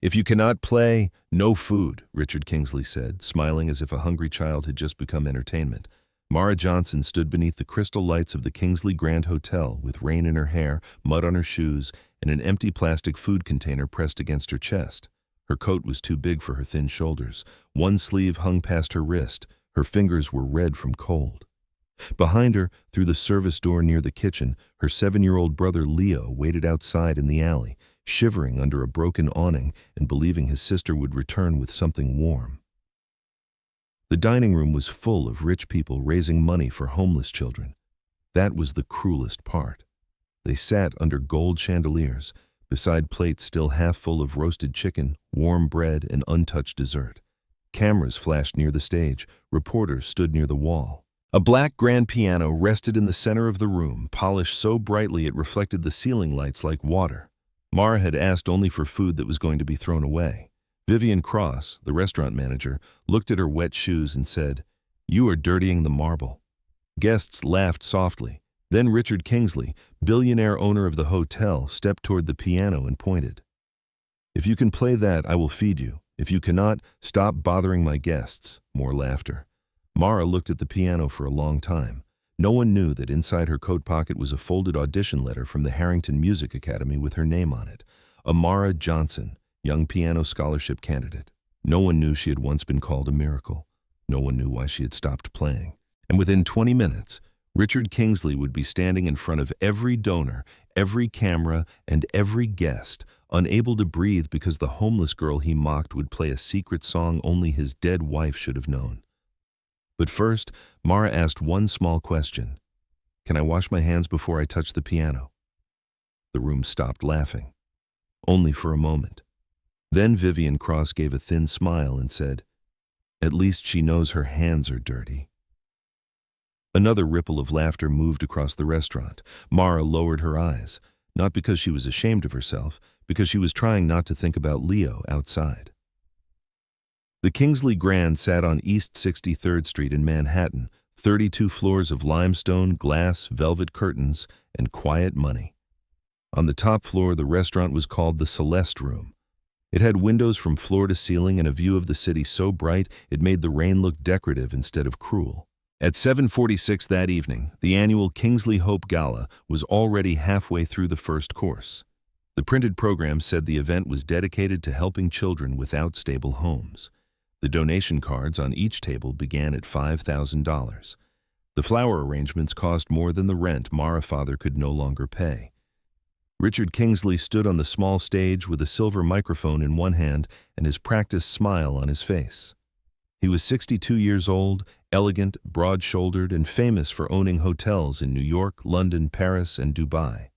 "If you cannot play, no food," Richard Kingsley said, smiling as if a hungry child had just become entertainment. Mara Johnson stood beneath the crystal lights of the Kingsley Grand Hotel with rain in her hair, mud on her shoes, and an empty plastic food container pressed against her chest. Her coat was too big for her thin shoulders. One sleeve hung past her wrist. Her fingers were red from cold. Behind her, through the service door near the kitchen, her 7-year-old brother Leo waited outside in the alley, shivering under a broken awning and believing his sister would return with something warm. The dining room was full of rich people raising money for homeless children. That was the cruelest part. They sat under gold chandeliers, beside plates still half full of roasted chicken, warm bread, and untouched dessert. Cameras flashed near the stage. Reporters stood near the wall. A black grand piano rested in the center of the room, polished so brightly it reflected the ceiling lights like water. Mara had asked only for food that was going to be thrown away. Vivian Cross, the restaurant manager, looked at her wet shoes and said, "You are dirtying the marble." Guests laughed softly. Then Richard Kingsley, billionaire owner of the hotel, stepped toward the piano and pointed. "If you can play that, I will feed you. If you cannot, stop bothering my guests." More laughter. Mara looked at the piano for a long time. No one knew that inside her coat pocket was a folded audition letter from the Harrington Music Academy with her name on it. Mara Johnson, young piano scholarship candidate. No one knew she had once been called a miracle. No one knew why she had stopped playing. And within 20 minutes, Richard Kingsley would be standing in front of every donor, every camera, and every guest, unable to breathe because the homeless girl he mocked would play a secret song only his dead wife should have known. But first, Mara asked one small question. "Can I wash my hands before I touch the piano?" The room stopped laughing. Only for a moment. Then Vivian Cross gave a thin smile and said, "At least she knows her hands are dirty." Another ripple of laughter moved across the restaurant. Mara lowered her eyes, not because she was ashamed of herself, because she was trying not to think about Leo outside. The Kingsley Grand sat on East 63rd Street in Manhattan, 32 floors of limestone, glass, velvet curtains, and quiet money. On the top floor, the restaurant was called the Celeste Room. It had windows from floor to ceiling and a view of the city so bright it made the rain look decorative instead of cruel. At 7:46 that evening, the annual Kingsley Hope Gala was already halfway through the first course. The printed program said the event was dedicated to helping children without stable homes. The donation cards on each table began at $5,000. The flower arrangements cost more than the rent Mara's father could no longer pay. Richard Kingsley stood on the small stage with a silver microphone in one hand and his practiced smile on his face. He was 62 years old, elegant, broad-shouldered, and famous for owning hotels in New York, London, Paris, and Dubai.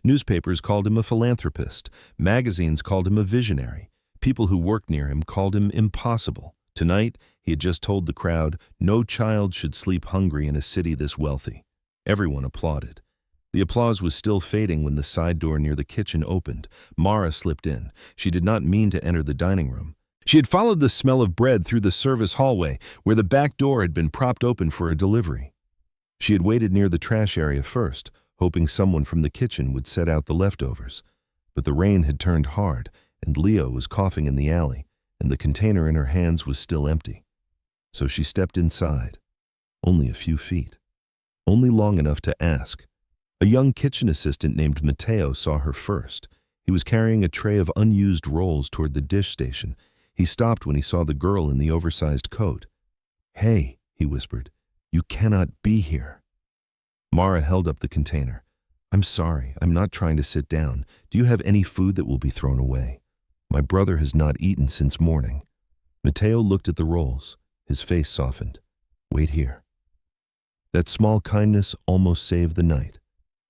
Newspapers called him a philanthropist. Magazines called him a visionary. People who worked near him called him impossible. Tonight, he had just told the crowd, no child should sleep hungry in a city this wealthy. Everyone applauded. The applause was still fading when the side door near the kitchen opened. Mara slipped in. She did not mean to enter the dining room. She had followed the smell of bread through the service hallway, where the back door had been propped open for a delivery. She had waited near the trash area first, hoping someone from the kitchen would set out the leftovers. But the rain had turned hard, and Leo was coughing in the alley, and the container in her hands was still empty. So she stepped inside. Only a few feet. Only long enough to ask. A young kitchen assistant named Matteo saw her first. He was carrying a tray of unused rolls toward the dish station. He stopped when he saw the girl in the oversized coat. "Hey," he whispered, "you cannot be here." Mara held up the container. "I'm sorry, I'm not trying to sit down. Do you have any food that will be thrown away? My brother has not eaten since morning." Matteo looked at the rolls. His face softened. "Wait here." That small kindness almost saved the night.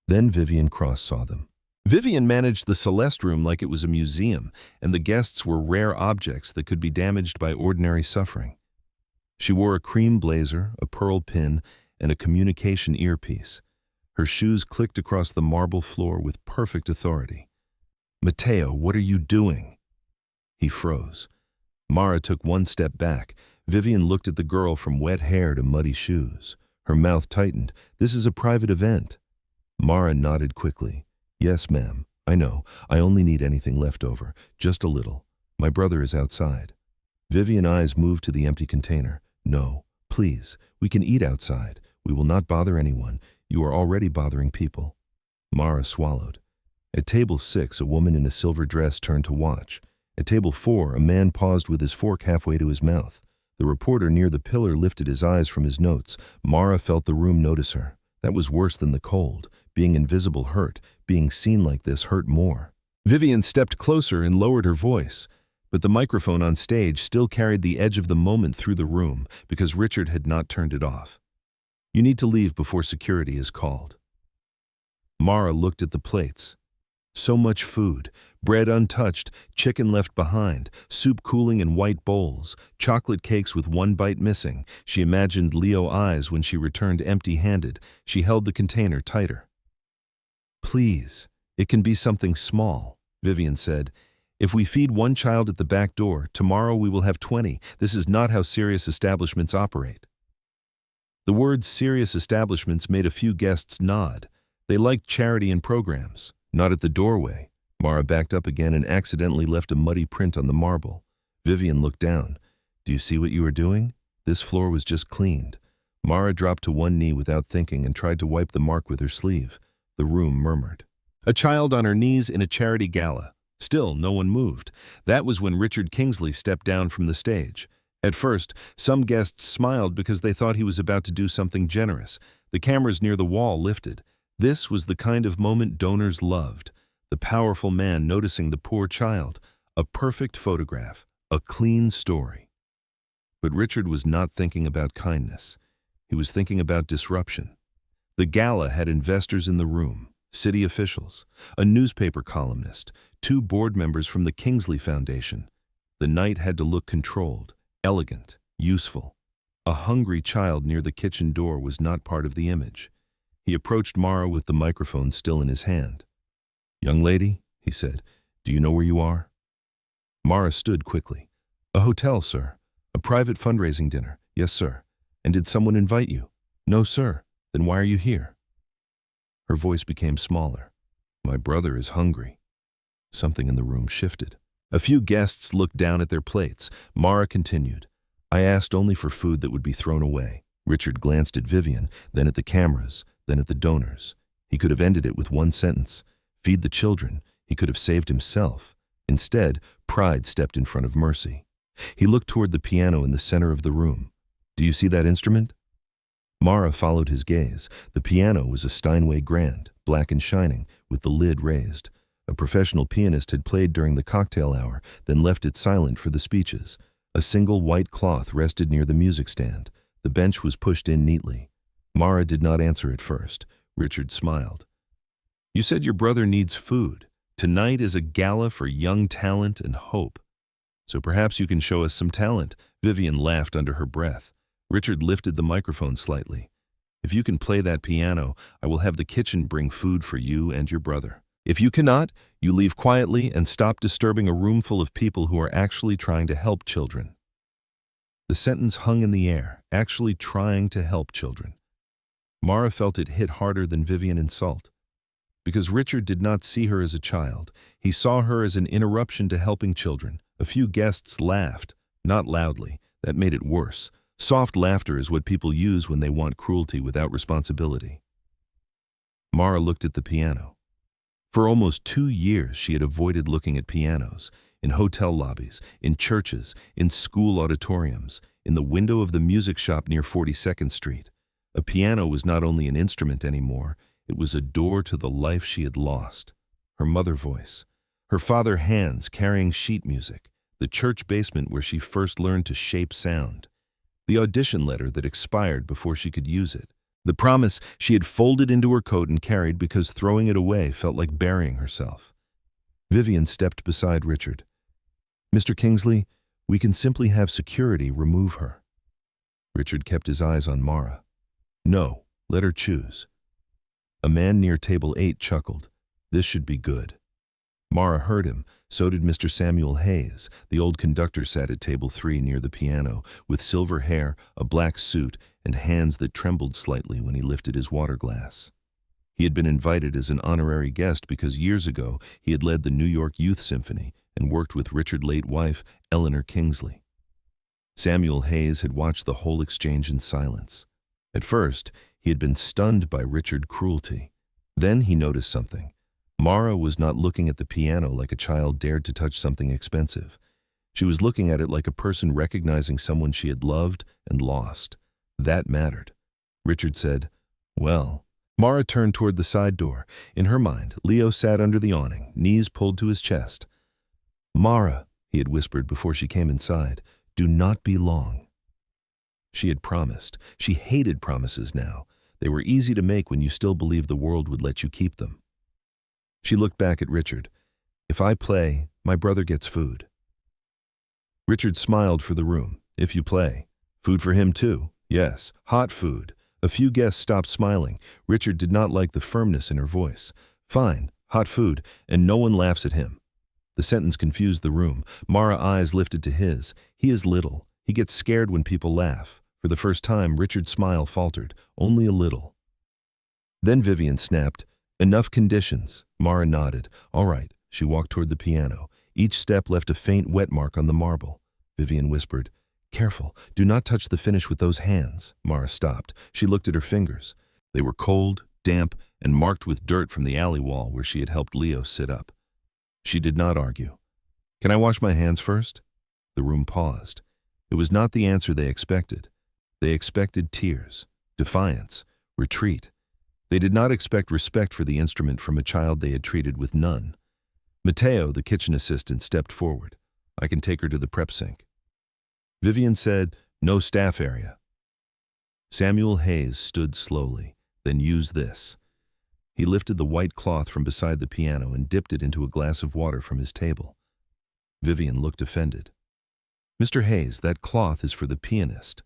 Then Vivian Cross saw them. Vivian managed the Celeste Room like it was a museum, and the guests were rare objects that could be damaged by ordinary suffering. She wore a cream blazer, a pearl pin, and a communication earpiece. Her shoes clicked across the marble floor with perfect authority. "Matteo, what are you doing?" He froze. Mara took one step back. Vivian looked at the girl from wet hair to muddy shoes. Her mouth tightened. "This is a private event." Mara nodded quickly. "Yes, ma'am. I know. I only need anything left over. Just a little. My brother is outside. Vivian's eyes moved to the empty container. No, please, we can eat outside. We will not bother anyone. You are already bothering people. Mara swallowed. At table 6, a woman in a silver dress turned to watch. At table 4, a man paused with his fork halfway to his mouth. The reporter near the pillar lifted his eyes from his notes. Mara felt the room notice her. That was worse than the cold. Being invisible hurt. Being seen like this hurt more. Vivian stepped closer and lowered her voice. But the microphone on stage still carried the edge of the moment through the room because Richard had not turned it off. You need to leave before security is called. Mara looked at the plates. So much food, bread untouched, chicken left behind, soup cooling in white bowls, chocolate cakes with one bite missing. She imagined Leo eyes when she returned empty-handed. She held the container tighter. Please, it can be something small, Vivian said. If we feed one child at the back door, tomorrow we will have 20. This is not how serious establishments operate. The words serious establishments made a few guests nod. They liked charity and programs. Not at the doorway. Mara backed up again and accidentally left a muddy print on the marble. Vivian looked down. Do you see what you are doing? This floor was just cleaned. Mara dropped to one knee without thinking and tried to wipe the mark with her sleeve. The room murmured. A child on her knees in a charity gala. Still, no one moved. That was when Richard Kingsley stepped down from the stage. At first, some guests smiled because they thought he was about to do something generous. The cameras near the wall lifted. This was the kind of moment donors loved. The powerful man noticing the poor child. A perfect photograph. A clean story. But Richard was not thinking about kindness. He was thinking about disruption. The gala had investors in the room, city officials, a newspaper columnist, 2 board members from the Kingsley Foundation. The night had to look controlled, elegant, useful. A hungry child near the kitchen door was not part of the image. He approached Mara with the microphone still in his hand. Young lady, he said, do you know where you are? Mara stood quickly. A hotel, sir. A private fundraising dinner. Yes, sir. And did someone invite you? No, sir. Then why are you here? Her voice became smaller. My brother is hungry. Something in the room shifted. A few guests looked down at their plates. Mara continued. I asked only for food that would be thrown away. Richard glanced at Vivian, then at the cameras, then at the donors. He could have ended it with one sentence. Feed the children. He could have saved himself. Instead, pride stepped in front of mercy. He looked toward the piano in the center of the room. Do you see that instrument? Mara followed his gaze. The piano was a Steinway grand, black and shining, with the lid raised. A professional pianist had played during the cocktail hour, then left it silent for the speeches. A single white cloth rested near the music stand. The bench was pushed in neatly. Mara did not answer at first. Richard smiled. You said your brother needs food. Tonight is a gala for young talent and hope. So perhaps you can show us some talent. Vivian laughed under her breath. Richard lifted the microphone slightly. If you can play that piano, I will have the kitchen bring food for you and your brother. If you cannot, you leave quietly and stop disturbing a room full of people who are actually trying to help children. The sentence hung in the air, actually trying to help children. Mara felt it hit harder than Vivian's insult. Because Richard did not see her as a child, he saw her as an interruption to helping children. A few guests laughed, not loudly. That made it worse. Soft laughter is what people use when they want cruelty without responsibility. Mara looked at the piano. For almost 2 years, she had avoided looking at pianos, in hotel lobbies, in churches, in school auditoriums, in the window of the music shop near 42nd Street. A piano was not only an instrument anymore, it was a door to the life she had lost. Her mother voice, her father hands carrying sheet music, the church basement where she first learned to shape sound, the audition letter that expired before she could use it, the promise she had folded into her coat and carried because throwing it away felt like burying herself. Vivian stepped beside Richard. Mr. Kingsley, we can simply have security remove her. Richard kept his eyes on Mara. No, let her choose. A man near table 8 chuckled. This should be good. Mara heard him. So did Mr. Samuel Hayes. The old conductor sat at table 3 near the piano, with silver hair, a black suit, and hands that trembled slightly when he lifted his water glass. He had been invited as an honorary guest because years ago he had led the New York Youth Symphony and worked with Richard's late wife, Eleanor Kingsley. Samuel Hayes had watched the whole exchange in silence. At first, he had been stunned by Richard's cruelty. Then he noticed something. Mara was not looking at the piano like a child dared to touch something expensive. She was looking at it like a person recognizing someone she had loved and lost. That mattered. Richard said, "Well." Mara turned toward the side door. In her mind, Leo sat under the awning, knees pulled to his chest. "Mara," he had whispered before she came inside, "do not be long." She had promised. She hated promises now. They were easy to make when you still believed the world would let you keep them. She looked back at Richard. "If I play, my brother gets food." Richard smiled for the room. "If you play. Food for him too. Yes, hot food." A few guests stopped smiling. Richard did not like the firmness in her voice. "Fine, hot food, and no one laughs at him." The sentence confused the room. Mara's eyes lifted to his. "He is little. He gets scared when people laugh." For the first time, Richard's smile faltered, only a little. Then Vivian snapped, "Enough conditions." Mara nodded. "All right." She walked toward the piano. Each step left a faint wet mark on the marble. Vivian whispered, "Careful, do not touch the finish with those hands." Mara stopped. She looked at her fingers. They were cold, damp, and marked with dirt from the alley wall where she had helped Leo sit up. She did not argue. "Can I wash my hands first?" The room paused. It was not the answer they expected. They expected tears, defiance, retreat. They did not expect respect for the instrument from a child they had treated with none. Matteo, the kitchen assistant, stepped forward. "I can take her to the prep sink." Vivian said, "No staff area." Samuel Hayes stood slowly, then used this. He lifted the white cloth from beside the piano and dipped it into a glass of water from his table. Vivian looked offended. "Mr. Hayes, that cloth is for the pianist."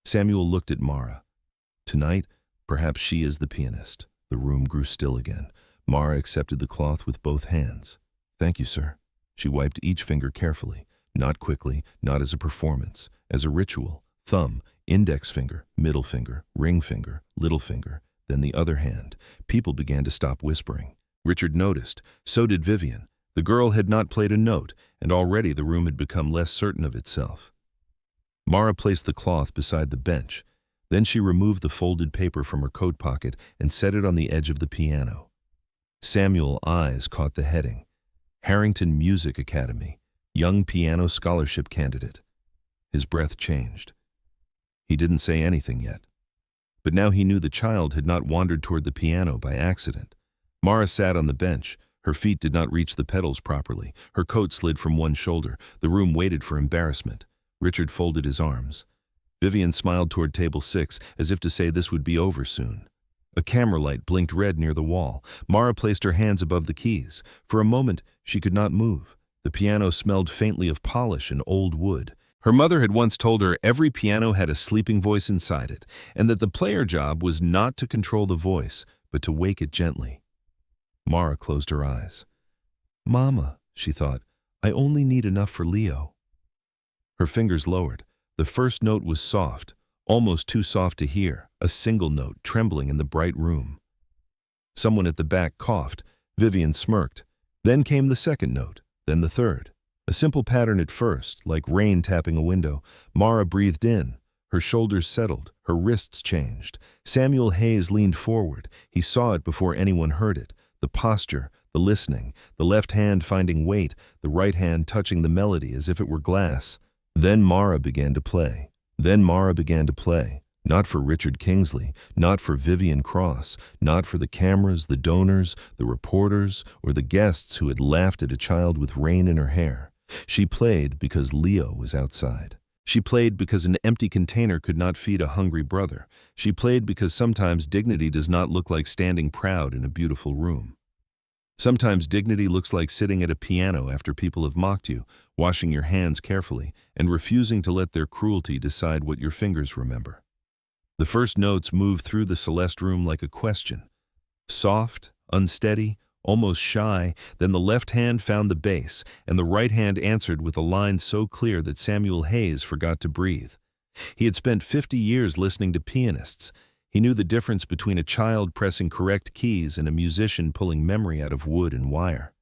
Samuel looked at Mara. Tonight, perhaps she is the pianist. The room grew still again. Mara accepted the cloth with both hands. "Thank you, sir." She wiped each finger carefully, not quickly, not as a performance, as a ritual. Thumb, index finger, middle finger, ring finger, little finger, then the other hand. People began to stop whispering. Richard noticed. So did Vivian. The girl had not played a note, and already the room had become less certain of itself. Mara placed the cloth beside the bench. Then she removed the folded paper from her coat pocket and set it on the edge of the piano. Samuel's eyes caught the heading, Harrington Music Academy, Young Piano Scholarship Candidate. His breath changed. He didn't say anything yet. But now he knew the child had not wandered toward the piano by accident. Mara sat on the bench. Her feet did not reach the pedals properly. Her coat slid from one shoulder. The room waited for embarrassment. Richard folded his arms. Vivian smiled toward table 6, as if to say this would be over soon. A camera light blinked red near the wall. Mara placed her hands above the keys. For a moment, she could not move. The piano smelled faintly of polish and old wood. Her mother had once told her every piano had a sleeping voice inside it, and that the player job was not to control the voice, but to wake it gently. Mara closed her eyes. "Mama," she thought, "I only need enough for Leo." Her fingers lowered. The first note was soft, almost too soft to hear, a single note trembling in the bright room. Someone at the back coughed. Vivian smirked. Then came the second note, then the third. A simple pattern at first, like rain tapping a window. Mara breathed in. Her shoulders settled. Her wrists changed. Samuel Hayes leaned forward. He saw it before anyone heard it. The posture, the listening, the left hand finding weight, the right hand touching the melody as if it were glass. Then Mara began to play. Not for Richard Kingsley, not for Vivian Cross, not for the cameras, the donors, the reporters, or the guests who had laughed at a child with rain in her hair. She played because Leo was outside. She played because an empty container could not feed a hungry brother. She played because sometimes dignity does not look like standing proud in a beautiful room. Sometimes dignity looks like sitting at a piano after people have mocked you, washing your hands carefully, and refusing to let their cruelty decide what your fingers remember. The first notes moved through the Celeste room like a question. Soft, unsteady, almost shy, then the left hand found the bass, and the right hand answered with a line so clear that Samuel Hayes forgot to breathe. He had spent 50 years listening to pianists. He knew the difference between a child pressing correct keys and a musician pulling memory out of wood and wire.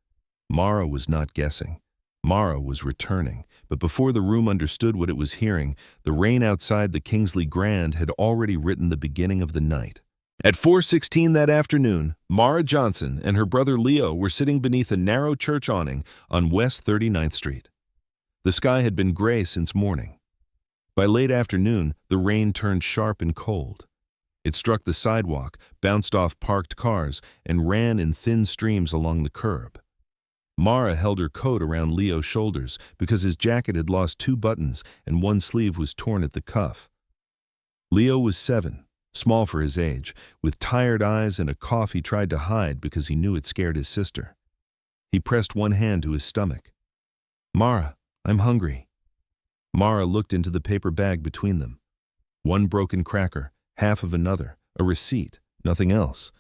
Mara was not guessing. Mara was returning, but before the room understood what it was hearing, the rain outside the Kingsley Grand had already written the beginning of the night. At 4:16 that afternoon, Mara Johnson and her brother Leo were sitting beneath a narrow church awning on West 39th Street. The sky had been gray since morning. By late afternoon, the rain turned sharp and cold. It struck the sidewalk, bounced off parked cars, and ran in thin streams along the curb. Mara held her coat around Leo's shoulders because his jacket had lost 2 buttons and one sleeve was torn at the cuff. Leo was 7, small for his age, with tired eyes and a cough he tried to hide because he knew it scared his sister. He pressed one hand to his stomach. "Mara, I'm hungry." Mara looked into the paper bag between them. One broken cracker, half of another, a receipt, nothing else.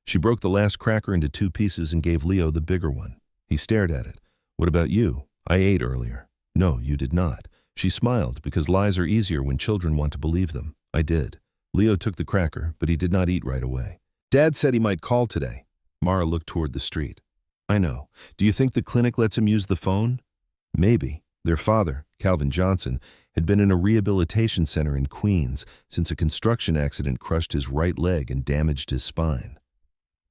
She broke the last cracker into 2 pieces and gave Leo the bigger one. He stared at it. "What about you? I ate earlier." "No, you did not." She smiled because lies are easier when children want to believe them. "I did." Leo took the cracker, but he did not eat right away. "Dad said he might call today." Mara looked toward the street. "I know. Do you think the clinic lets him use the phone?" Maybe. Their father, Calvin Johnson, had been in a rehabilitation center in Queens since a construction accident crushed his right leg and damaged his spine.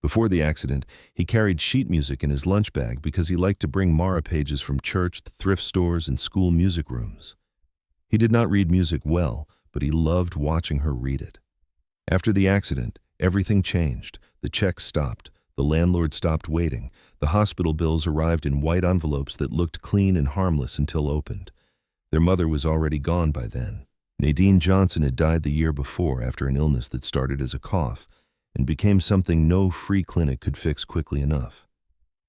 Before the accident, he carried sheet music in his lunch bag because he liked to bring Mara pages from church, thrift stores, and school music rooms. He did not read music well, but he loved watching her read it. After the accident, everything changed. The checks stopped. The landlord stopped waiting. The hospital bills arrived in white envelopes that looked clean and harmless until opened. Their mother was already gone by then. Nadine Johnson had died the year before after an illness that started as a cough and became something no free clinic could fix quickly enough.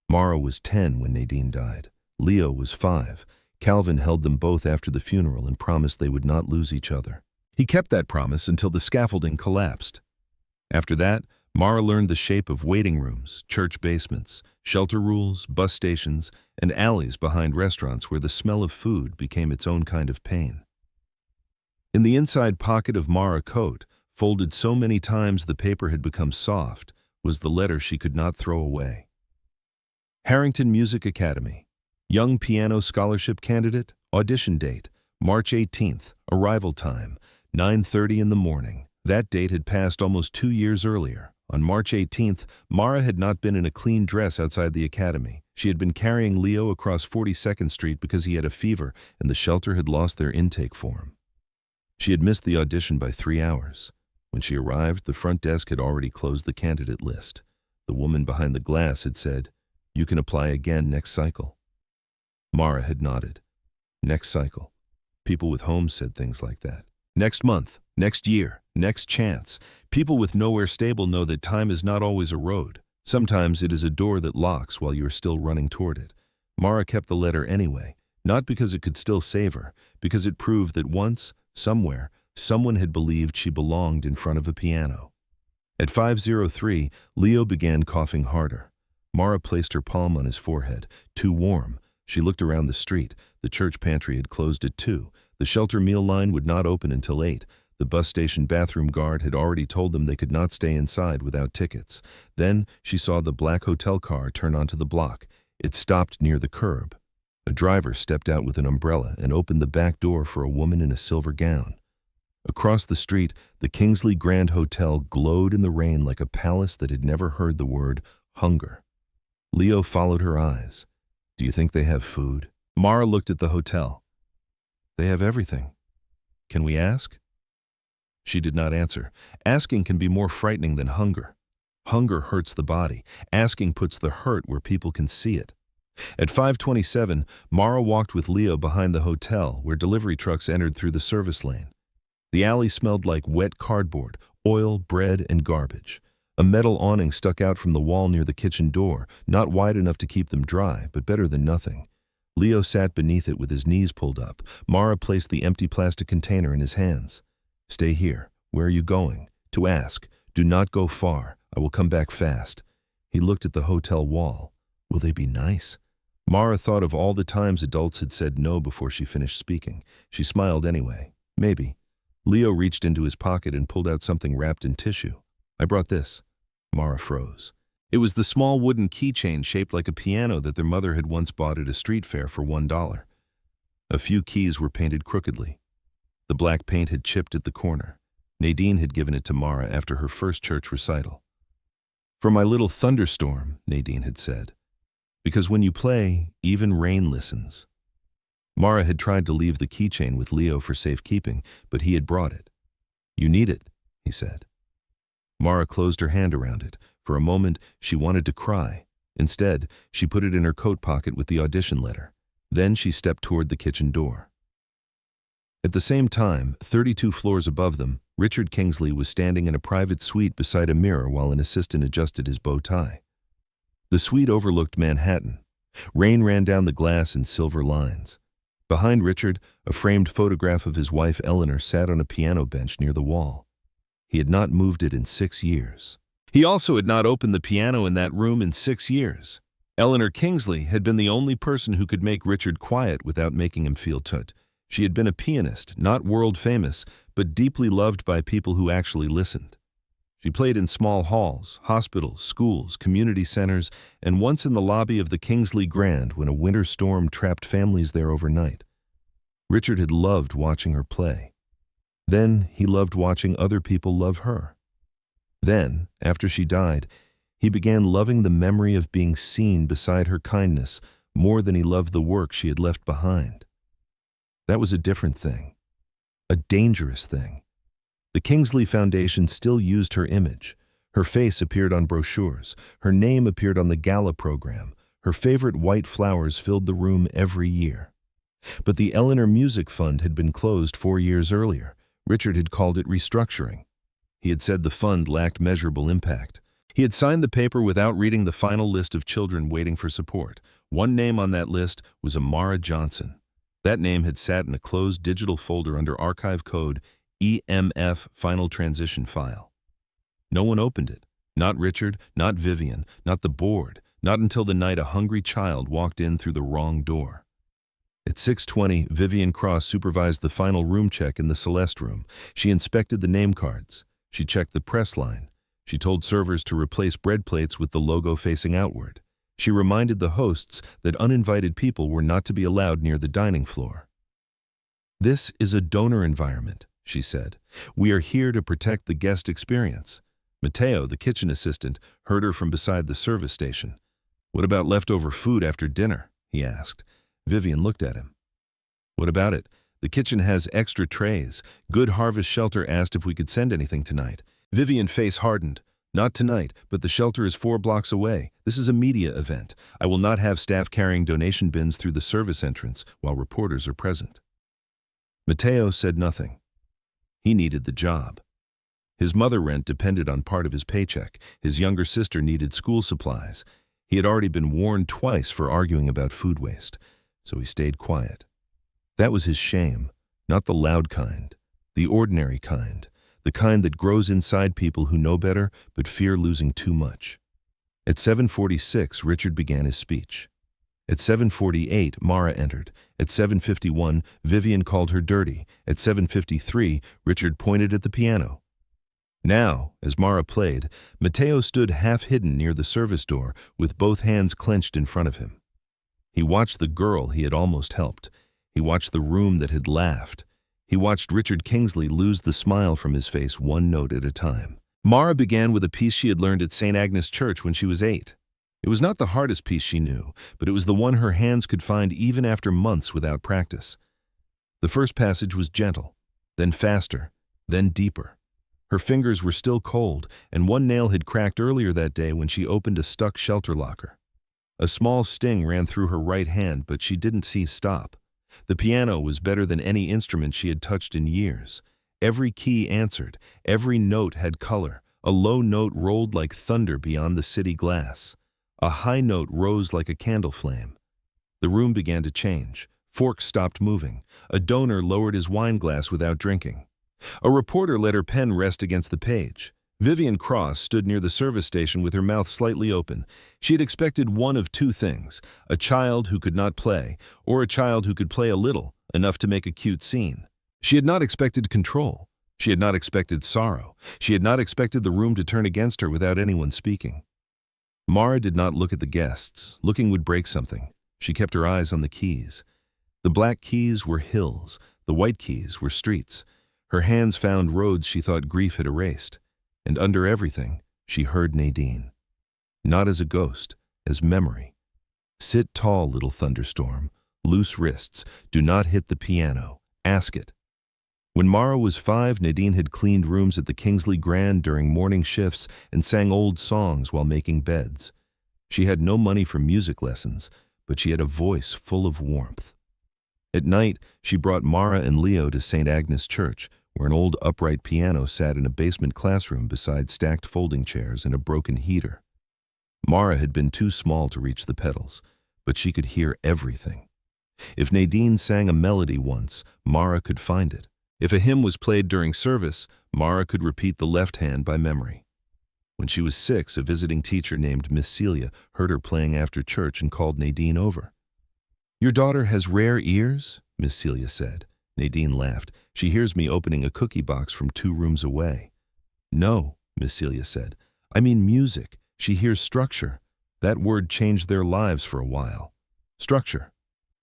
Mara was 10 when Nadine died. Leo was 5. Calvin held them both after the funeral and promised they would not lose each other. He kept that promise until the scaffolding collapsed. After that, Mara learned the shape of waiting rooms, church basements, shelter rules, bus stations, and alleys behind restaurants where the smell of food became its own kind of pain. In the inside pocket of Mara's coat, folded so many times the paper had become soft, was the letter she could not throw away. Harrington Music Academy. Young piano scholarship candidate. Audition date, March 18th. Arrival time, 9:30 in the morning. That date had passed almost 2 years earlier. On March 18th, Mara had not been in a clean dress outside the academy. She had been carrying Leo across 42nd Street because he had a fever and the shelter had lost their intake form. She had missed the audition by 3 hours. When she arrived, the front desk had already closed the candidate list. The woman behind the glass had said, "You can apply again next cycle." Mara had nodded. Next cycle. People with homes said things like that. Next month, next year, next chance. People with nowhere stable know that time is not always a road. Sometimes it is a door that locks while you are still running toward it. Mara kept the letter anyway, not because it could still save her, because it proved that once, somewhere, someone had believed she belonged in front of a piano. At 5:03, Leo began coughing harder. Mara placed her palm on his forehead. Too warm. She looked around the street. The church pantry had closed at 2. The shelter meal line would not open until 8. The bus station bathroom guard had already told them they could not stay inside without tickets. Then she saw the black hotel car turn onto the block. It stopped near the curb. A driver stepped out with an umbrella and opened the back door for a woman in a silver gown. Across the street, the Kingsley Grand Hotel glowed in the rain like a palace that had never heard the word hunger. Leo followed her eyes. "Do you think they have food?" Mara looked at the hotel. "They have everything. Can we ask?" She did not answer. Asking can be more frightening than hunger. Hunger hurts the body. Asking puts the hurt where people can see it. At 5:27, Mara walked with Leo behind the hotel where delivery trucks entered through the service lane. The alley smelled like wet cardboard, oil, bread, and garbage. A metal awning stuck out from the wall near the kitchen door, not wide enough to keep them dry, but better than nothing. Leo sat beneath it with his knees pulled up. Mara placed the empty plastic container in his hands. "Stay here. Where are you going?" "To ask. Do not go far. I will come back fast." He looked at the hotel wall. "Will they be nice?" Mara thought of all the times adults had said no before she finished speaking. She smiled anyway. "Maybe." Leo reached into his pocket and pulled out something wrapped in tissue. "I brought this." Mara froze. It was the small wooden keychain shaped like a piano that their mother had once bought at a street fair for $1. A few keys were painted crookedly. The black paint had chipped at the corner. Nadine had given it to Mara after her first church recital. "For my little thunderstorm," Nadine had said. "Because when you play, even rain listens." Mara had tried to leave the keychain with Leo for safekeeping, but he had brought it. "You need it," he said. Mara closed her hand around it. For a moment, she wanted to cry. Instead, she put it in her coat pocket with the audition letter. Then she stepped toward the kitchen door. At the same time, 32 floors above them, Richard Kingsley was standing in a private suite beside a mirror while an assistant adjusted his bow tie. The suite overlooked Manhattan. Rain ran down the glass in silver lines. Behind Richard, a framed photograph of his wife Eleanor sat on a piano bench near the wall. He had not moved it in 6 years. He also had not opened the piano in that room in 6 years. Eleanor Kingsley had been the only person who could make Richard quiet without making him feel tut. She had been a pianist, not world famous, but deeply loved by people who actually listened. She played in small halls, hospitals, schools, community centers, and once in the lobby of the Kingsley Grand when a winter storm trapped families there overnight. Richard had loved watching her play. Then he loved watching other people love her. Then, after she died, he began loving the memory of being seen beside her kindness more than he loved the work she had left behind. That was a different thing, a dangerous thing. The Kingsley Foundation still used her image. Her face appeared on brochures. Her name appeared on the gala program. Her favorite white flowers filled the room every year. But the Eleanor Music Fund had been closed 4 years earlier. Richard had called it restructuring. He had said the fund lacked measurable impact. He had signed the paper without reading the final list of children waiting for support. One name on that list was Amara Johnson. That name had sat in a closed digital folder under archive code EMF Final Transition File. No one opened it. Not Richard, not Vivian, not the board, not until the night a hungry child walked in through the wrong door. At 6:20, Vivian Cross supervised the final room check in the Celeste room. She inspected the name cards. She checked the press line. She told servers to replace bread plates with the logo facing outward. She reminded the hosts that uninvited people were not to be allowed near the dining floor. "This is a donor environment," she said. "We are here to protect the guest experience." Matteo, the kitchen assistant, heard her from beside the service station. "What about leftover food after dinner?" he asked. Vivian looked at him. "What about it? The kitchen has extra trays. Good Harvest Shelter asked if we could send anything tonight." Vivian's face hardened. "Not tonight, but the shelter is 4 blocks away. This is a media event. I will not have staff carrying donation bins through the service entrance while reporters are present." Matteo said nothing. He needed the job. His mother rent depended on part of his paycheck. His younger sister needed school supplies. He had already been warned twice for arguing about food waste, so he stayed quiet. That was his shame, not the loud kind, the ordinary kind, the kind that grows inside people who know better but fear losing too much. At 7:46, Richard began his speech. At 7:48, Mara entered. At 7:51, Vivian called her dirty. At 7:53, Richard pointed at the piano. Now, as Mara played, Matteo stood half-hidden near the service door with both hands clenched in front of him. He watched the girl he had almost helped. He watched the room that had laughed. He watched Richard Kingsley lose the smile from his face one note at a time. Mara began with a piece she had learned at St. Agnes Church when she was 8. It was not the hardest piece she knew, but it was the one her hands could find even after months without practice. The first passage was gentle, then faster, then deeper. Her fingers were still cold, and one nail had cracked earlier that day when she opened a stuck shelter locker. A small sting ran through her right hand, but she didn't see stop. The piano was better than any instrument she had touched in years. Every key answered, every note had color. A low note rolled like thunder beyond the city glass. A high note rose like a candle flame. The room began to change. Forks stopped moving. A donor lowered his wine glass without drinking. A reporter let her pen rest against the page. Vivian Cross stood near the service station with her mouth slightly open. She had expected one of two things: a child who could not play, or a child who could play a little, enough to make a cute scene. She had not expected control. She had not expected sorrow. She had not expected the room to turn against her without anyone speaking. Mara did not look at the guests. Looking would break something. She kept her eyes on the keys. The black keys were hills. The white keys were streets. Her hands found roads she thought grief had erased. And under everything, she heard Nadine. Not as a ghost, as memory. Sit tall, little thunderstorm. Loose wrists. Do not hit the piano. Ask it. When Mara was 5, Nadine had cleaned rooms at the Kingsley Grand during morning shifts and sang old songs while making beds. She had no money for music lessons, but she had a voice full of warmth. At night, she brought Mara and Leo to St. Agnes Church, where an old upright piano sat in a basement classroom beside stacked folding chairs and a broken heater. Mara had been too small to reach the pedals, but she could hear everything. If Nadine sang a melody once, Mara could find it. If a hymn was played during service, Mara could repeat the left hand by memory. When she was 6, a visiting teacher named Miss Celia heard her playing after church and called Nadine over. "Your daughter has rare ears?" Miss Celia said. Nadine laughed. "She hears me opening a cookie box from 2 rooms away." "No," Miss Celia said. "I mean music. She hears structure. That word changed their lives for a while." Structure.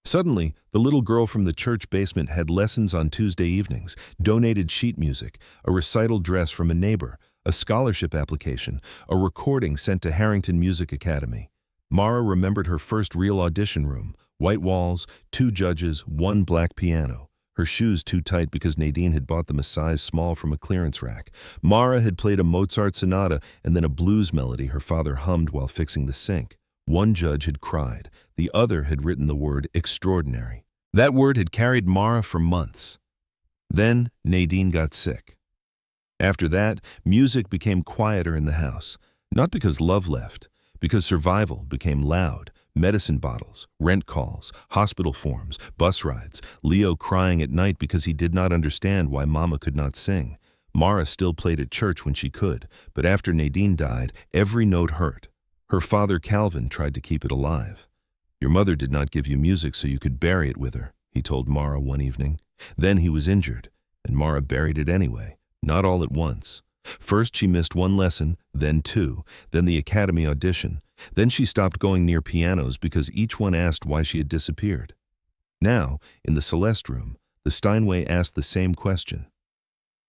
Suddenly, the little girl from the church basement had lessons on Tuesday evenings, donated sheet music, a recital dress from a neighbor, a scholarship application, a recording sent to Harrington Music Academy. Mara remembered her first real audition room, white walls, 2 judges, 1 black piano. Her shoes too tight because Nadine had bought them a size small from a clearance rack. Mara had played a Mozart sonata and then a blues melody her father hummed while fixing the sink. 1 judge had cried. The other had written the word extraordinary. That word had carried Mara for months. Then Nadine got sick. After that, music became quieter in the house, not because love left, because survival became loud. Medicine bottles, rent calls, hospital forms, bus rides, Leo crying at night because he did not understand why Mama could not sing. Mara still played at church when she could, but after Nadine died, every note hurt. Her father Calvin tried to keep it alive. "Your mother did not give you music so you could bury it with her," he told Mara one evening. Then he was injured, and Mara buried it anyway, not all at once. First she missed 1 lesson, then 2, then the academy audition. Then she stopped going near pianos because each one asked why she had disappeared. Now, in the Celeste room, the Steinway asked the same question.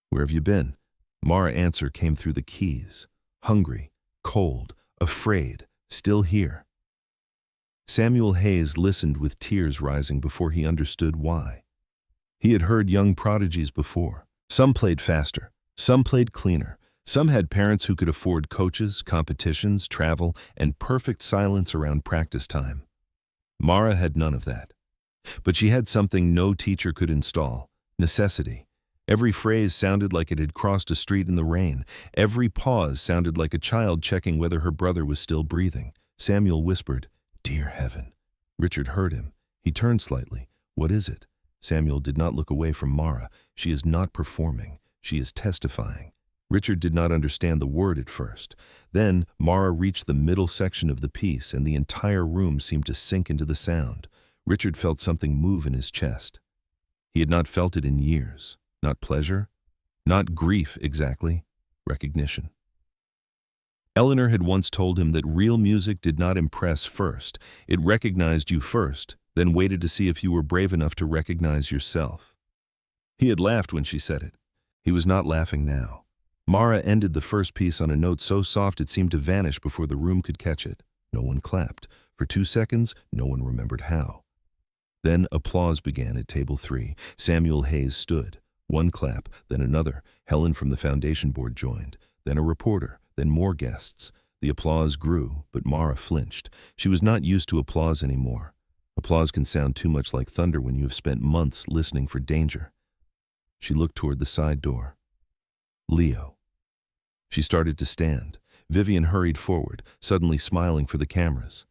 "Where have you been?" Mara's answer came through the keys. Hungry, cold, afraid, still here. Samuel Hayes listened with tears rising before he understood why. He had heard young prodigies before. Some played faster, some played cleaner. Some had parents who could afford coaches, competitions, travel, and perfect silence around practice time. Mara had none of that. But she had something no teacher could install: necessity. Every phrase sounded like it had crossed a street in the rain. Every pause sounded like a child checking whether her brother was still breathing. Samuel whispered, "Dear heaven." Richard heard him. He turned slightly. "What is it?" Samuel did not look away from Mara. "She is not performing. She is testifying." Richard did not understand the word at first. Then Mara reached the middle section of the piece, and the entire room seemed to sink into the sound. Richard felt something move in his chest. He had not felt it in years. Not pleasure, not grief exactly, recognition. Eleanor had once told him that real music did not impress first. It recognized you first, then waited to see if you were brave enough to recognize yourself. He had laughed when she said it. He was not laughing now. Mara ended the first piece on a note so soft it seemed to vanish before the room could catch it. No one clapped. For 2 seconds, no one remembered how. Then applause began at table 3. Samuel Hayes stood. 1 clap, then another. Helen from the foundation board joined. Then a reporter, then more guests. The applause grew, but Mara flinched. She was not used to applause anymore. Applause can sound too much like thunder when you have spent months listening for danger. She looked toward the side door. Leo. She started to stand. Vivian hurried forward, suddenly smiling for the cameras.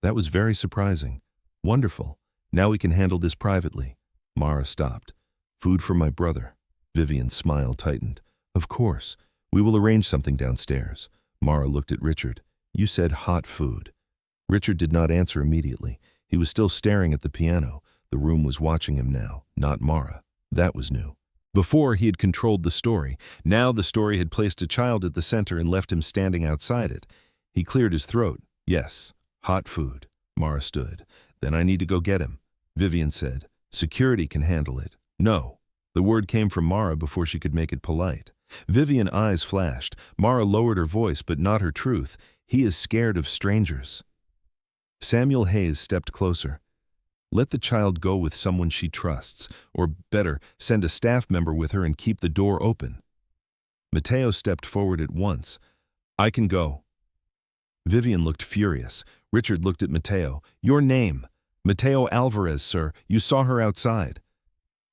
"That was very surprising. Wonderful. Now we can handle this privately." Mara stopped. "Food for my brother." Vivian's smile tightened. "Of course. We will arrange something downstairs." Mara looked at Richard. "You said hot food." Richard did not answer immediately. He was still staring at the piano. The room was watching him now, not Mara. That was new. Before, he had controlled the story. Now the story had placed a child at the center and left him standing outside it. He cleared his throat. Yes, hot food. Mara stood. Then I need to go get him. Vivian said. Security can handle it. No. The word came from Mara before she could make it polite. Vivian's eyes flashed. Mara lowered her voice, but not her truth. He is scared of strangers. Samuel Hayes stepped closer. Let the child go with someone she trusts, or better, send a staff member with her and keep the door open. Mateo stepped forward at once. I can go. Vivian looked furious. Richard looked at Mateo. Your name? Mateo Alvarez, sir. You saw her outside.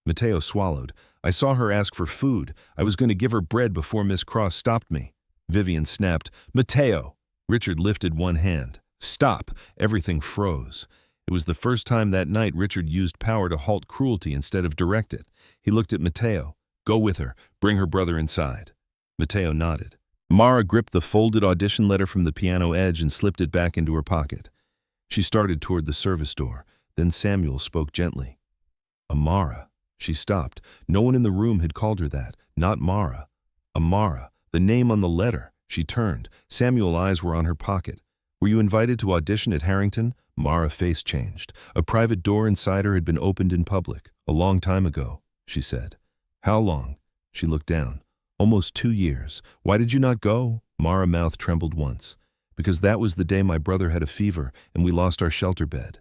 Mateo swallowed. I saw her ask for food. I was going to give her bread before Miss Cross stopped me. Vivian snapped. Mateo! Richard lifted one hand. Stop! Everything froze. It was the first time that night Richard used power to halt cruelty instead of direct it. He looked at Mateo. Go with her. Bring her brother inside. Mateo nodded. Mara gripped the folded audition letter from the piano edge and slipped it back into her pocket. She started toward the service door. Then Samuel spoke gently. Amara. She stopped. No one in the room had called her that. Not Mara. Amara. The name on the letter. She turned. Samuel's eyes were on her pocket. Were you invited to audition at Harrington? Mara's face changed. A private door inside her had been opened in public. A long time ago, she said. How long? She looked down. Almost 2 years. Why did you not go? Mara's mouth trembled once. Because that was the day my brother had a fever and we lost our shelter bed.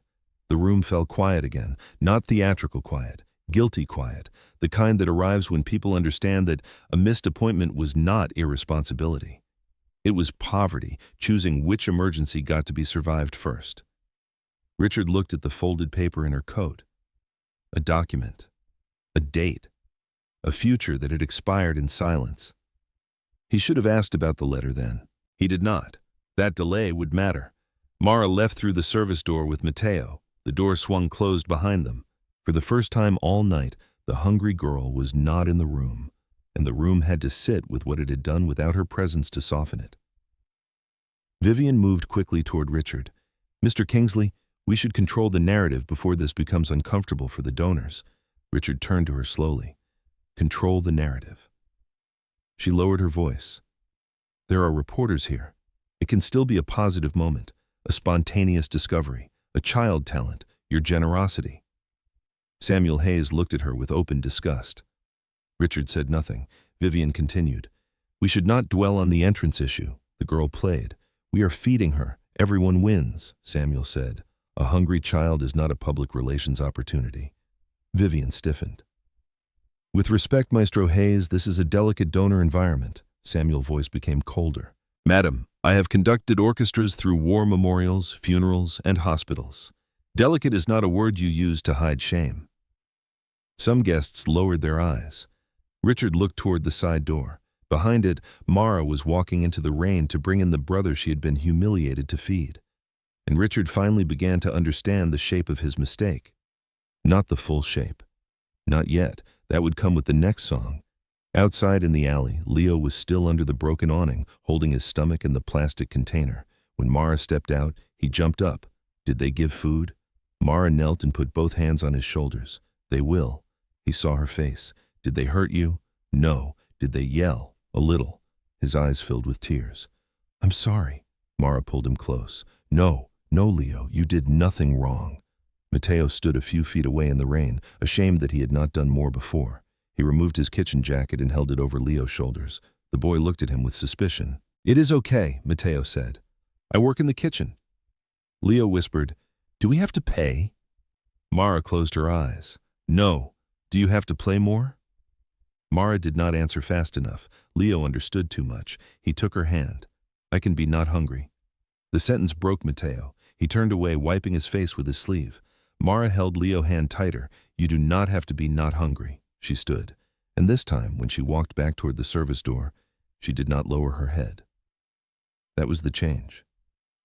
The room fell quiet again. Not theatrical quiet. Guilty quiet. The kind that arrives when people understand that a missed appointment was not irresponsibility. It was poverty, choosing which emergency got to be survived first. Richard looked at the folded paper in her coat. A document. A date. A future that had expired in silence. He should have asked about the letter then. He did not. That delay would matter. Mara left through the service door with Mateo. The door swung closed behind them. For the first time all night, the hungry girl was not in the room, and the room had to sit with what it had done without her presence to soften it. Vivian moved quickly toward Richard. Mr. Kingsley, we should control the narrative before this becomes uncomfortable for the donors. Richard turned to her slowly. Control the narrative. She lowered her voice. There are reporters here. It can still be a positive moment, a spontaneous discovery, a child talent, your generosity. Samuel Hayes looked at her with open disgust. Richard said nothing. Vivian continued. We should not dwell on the entrance issue. The girl played. We are feeding her. Everyone wins, Samuel said. A hungry child is not a public relations opportunity. Vivian stiffened. With respect, Maestro Hayes, this is a delicate donor environment. Samuel's voice became colder. Madam, I have conducted orchestras through war memorials, funerals, and hospitals. Delicate is not a word you use to hide shame. Some guests lowered their eyes. Richard looked toward the side door. Behind it, Mara was walking into the rain to bring in the brother she had been humiliated to feed. And Richard finally began to understand the shape of his mistake. Not the full shape. Not yet. That would come with the next song. Outside in the alley, Leo was still under the broken awning, holding his stomach in the plastic container. When Mara stepped out, he jumped up. Did they give food? Mara knelt and put both hands on his shoulders. They will. He saw her face. Did they hurt you? No. Did they yell? A little. His eyes filled with tears. I'm sorry. Mara pulled him close. No, Leo, you did nothing wrong. Mateo stood a few feet away in the rain, ashamed that he had not done more before. He removed his kitchen jacket and held it over Leo's shoulders. The boy looked at him with suspicion. It is okay, Mateo said. I work in the kitchen. Leo whispered, Do we have to pay? Mara closed her eyes. No. Do you have to play more? Mara did not answer fast enough. Leo understood too much. He took her hand. I can be not hungry. The sentence broke Mateo. He turned away, wiping his face with his sleeve. Mara held Leo's hand tighter. You do not have to be not hungry. She stood. And this time, when she walked back toward the service door, she did not lower her head. That was the change.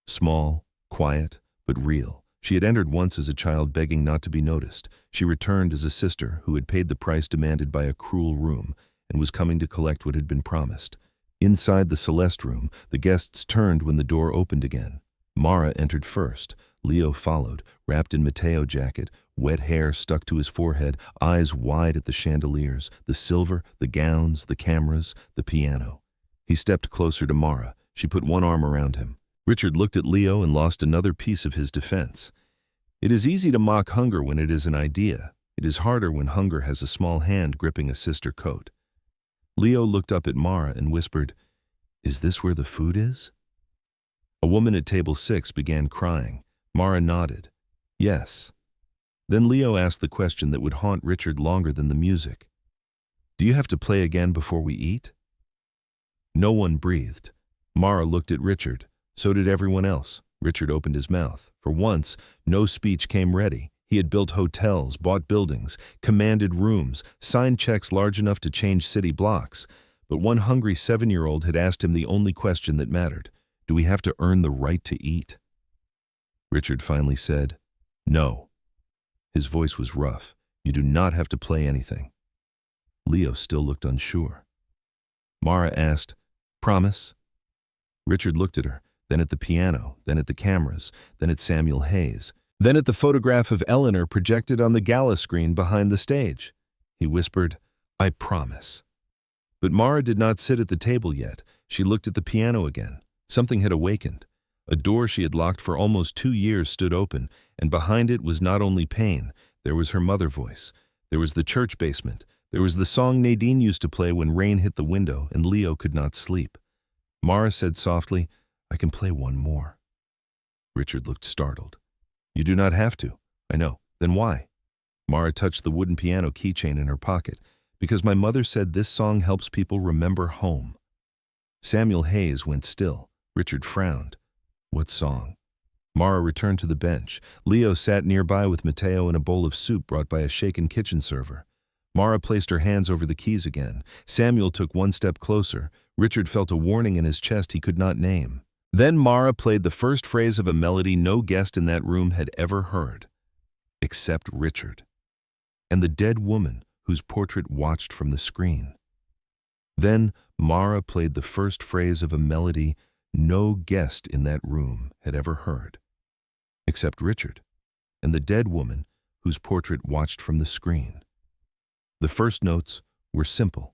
Small, quiet, but real. She had entered once as a child begging not to be noticed. She returned as a sister who had paid the price demanded by a cruel room and was coming to collect what had been promised. Inside the Celeste room, the guests turned when the door opened again. Mara entered first. Leo followed, wrapped in Mateo jacket, wet hair stuck to his forehead, eyes wide at the chandeliers, the silver, the gowns, the cameras, the piano. He stepped closer to Mara. She put one arm around him. Richard looked at Leo and lost another piece of his defense. It is easy to mock hunger when it is an idea. It is harder when hunger has a small hand gripping a sister coat. Leo looked up at Mara and whispered, "Is this where the food is?" A woman at table 6 began crying. Mara nodded. Yes. Then Leo asked the question that would haunt Richard longer than the music. "Do you have to play again before we eat?" No one breathed. Mara looked at Richard. So did everyone else. Richard opened his mouth. For once, no speech came ready. He had built hotels, bought buildings, commanded rooms, signed checks large enough to change city blocks. But one hungry 7-year-old had asked him the only question that mattered. Do we have to earn the right to eat? Richard finally said, "No." His voice was rough. "You do not have to play anything." Leo still looked unsure. Mara asked, "Promise?" Richard looked at her, then at the piano, then at the cameras, then at Samuel Hayes, then at the photograph of Eleanor projected on the gala screen behind the stage. He whispered, "I promise." But Mara did not sit at the table yet. She looked at the piano again. Something had awakened. A door she had locked for almost 2 years stood open, and behind it was not only pain. There was her mother voice. There was the church basement. There was the song Nadine used to play when rain hit the window and Leo could not sleep. Mara said softly, "I can play one more." Richard looked startled. "You do not have to." "I know. Then why?" Mara touched the wooden piano keychain in her pocket. "Because my mother said this song helps people remember home." Samuel Hayes went still. Richard frowned. "What song?" Mara returned to the bench. Leo sat nearby with Mateo and a bowl of soup brought by a shaken kitchen server. Mara placed her hands over the keys again. Samuel took one step closer. Richard felt a warning in his chest he could not name. Then Mara played the first phrase of a melody no guest in that room had ever heard. Except Richard. And the dead woman whose portrait watched from the screen. Then Mara played the first phrase of a melody no guest in that room had ever heard. Except Richard. And the dead woman whose portrait watched from the screen. The first notes were simple.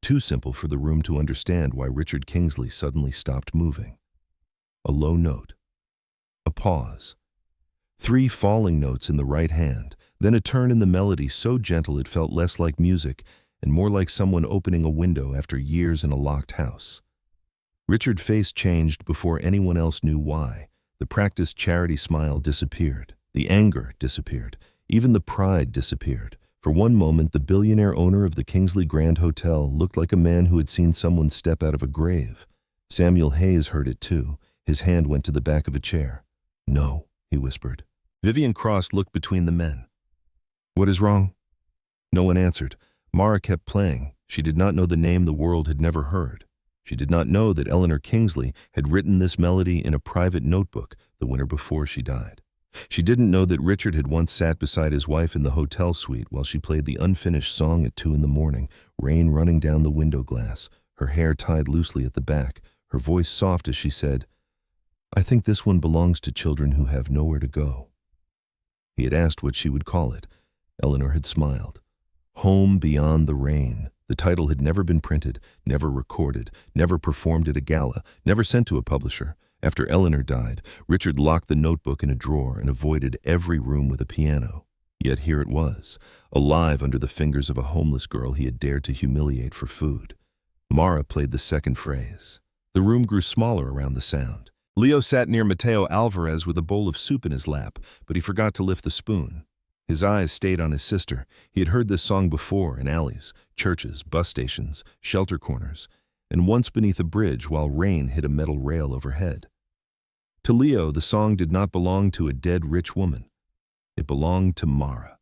Too simple for the room to understand why Richard Kingsley suddenly stopped moving. A low note. A pause. 3 falling notes in the right hand, then a turn in the melody so gentle it felt less like music and more like someone opening a window after years in a locked house. Richard's face changed before anyone else knew why. The practiced charity smile disappeared. The anger disappeared. Even the pride disappeared. For one moment, the billionaire owner of the Kingsley Grand Hotel looked like a man who had seen someone step out of a grave. Samuel Hayes heard it too. His hand went to the back of a chair. "No," he whispered. Vivian Cross looked between the men. "What is wrong?" No one answered. Mara kept playing. She did not know the name the world had never heard. She did not know that Eleanor Kingsley had written this melody in a private notebook the winter before she died. She didn't know that Richard had once sat beside his wife in the hotel suite while she played the unfinished song at 2 a.m, rain running down the window glass, her hair tied loosely at the back, her voice soft as she said, "I think this one belongs to children who have nowhere to go." He had asked what she would call it. Eleanor had smiled. Home Beyond the Rain. The title had never been printed, never recorded, never performed at a gala, never sent to a publisher. After Eleanor died, Richard locked the notebook in a drawer and avoided every room with a piano. Yet here it was, alive under the fingers of a homeless girl he had dared to humiliate for food. Mara played the second phrase. The room grew smaller around the sound. Leo sat near Mateo Alvarez with a bowl of soup in his lap, but he forgot to lift the spoon. His eyes stayed on his sister. He had heard this song before in alleys, churches, bus stations, shelter corners, and once beneath a bridge while rain hit a metal rail overhead. To Leo, the song did not belong to a dead rich woman. It belonged to Mara.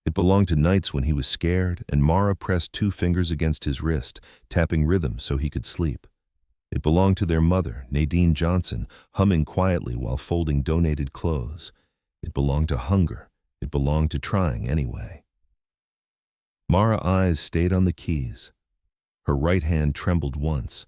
It belonged to nights when he was scared and Mara pressed 2 fingers against his wrist, tapping rhythm so he could sleep. It belonged to their mother, Nadine Johnson, humming quietly while folding donated clothes. It belonged to hunger. It belonged to trying anyway. Mara's eyes stayed on the keys. Her right hand trembled once.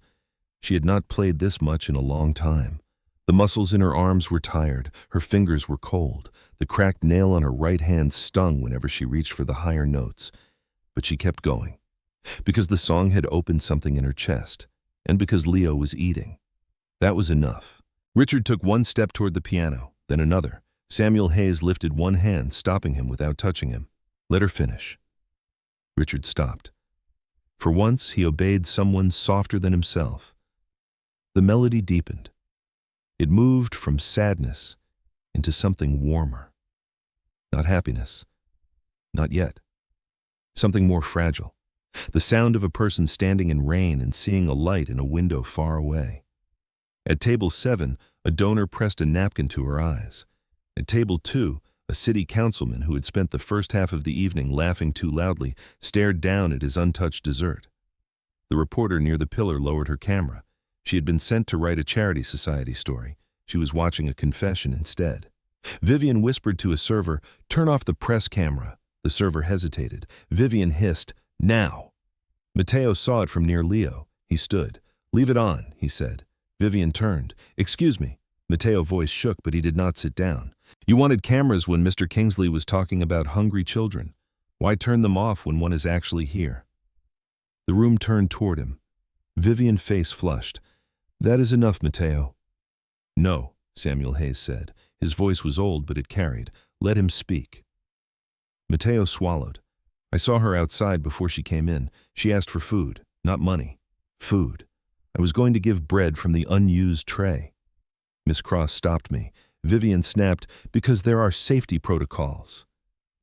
She had not played this much in a long time. The muscles in her arms were tired. Her fingers were cold. The cracked nail on her right hand stung whenever she reached for the higher notes. But she kept going. Because the song had opened something in her chest. And because Leo was eating. That was enough. Richard took one step toward the piano, then another. Samuel Hayes lifted one hand, stopping him without touching him. Let her finish. Richard stopped. For once, he obeyed someone softer than himself. The melody deepened. It moved from sadness into something warmer. Not happiness. Not yet. Something more fragile. The sound of a person standing in rain and seeing a light in a window far away. At table 7, a donor pressed a napkin to her eyes. At table 2, a city councilman who had spent the first half of the evening laughing too loudly stared down at his untouched dessert. The reporter near the pillar lowered her camera. She had been sent to write a charity society story. She was watching a confession instead. Vivian whispered to a server, "Turn off the press camera." The server hesitated. Vivian hissed, "Now." Matteo saw it from near Leo. He stood. "Leave it on," he said. Vivian turned. "Excuse me." Matteo's voice shook, but he did not sit down. "You wanted cameras when Mr. Kingsley was talking about hungry children. Why turn them off when one is actually here?" The room turned toward him. Vivian's face flushed. "That is enough, Matteo." "No," Samuel Hayes said. His voice was old, but it carried. "Let him speak." Matteo swallowed. "I saw her outside before she came in. She asked for food, not money. Food. I was going to give bread from the unused tray." Miss Cross stopped me. Vivian snapped, "Because there are safety protocols."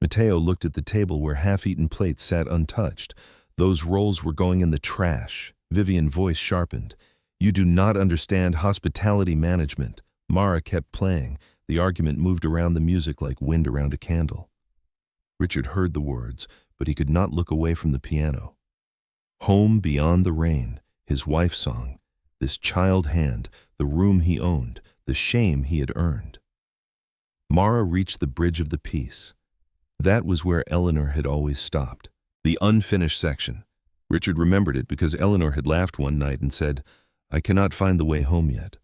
Matteo looked at the table where half-eaten plates sat untouched. Those rolls were going in the trash. Vivian's voice sharpened. "You do not understand hospitality management." Mara kept playing. The argument moved around the music like wind around a candle. Richard heard the words, but he could not look away from the piano. Home Beyond the Rain, his wife's song, this child hand, the room he owned, the shame he had earned. Mara reached the bridge of the piece. That was where Eleanor had always stopped, the unfinished section. Richard remembered it because Eleanor had laughed one night and said, "I cannot find the way home yet."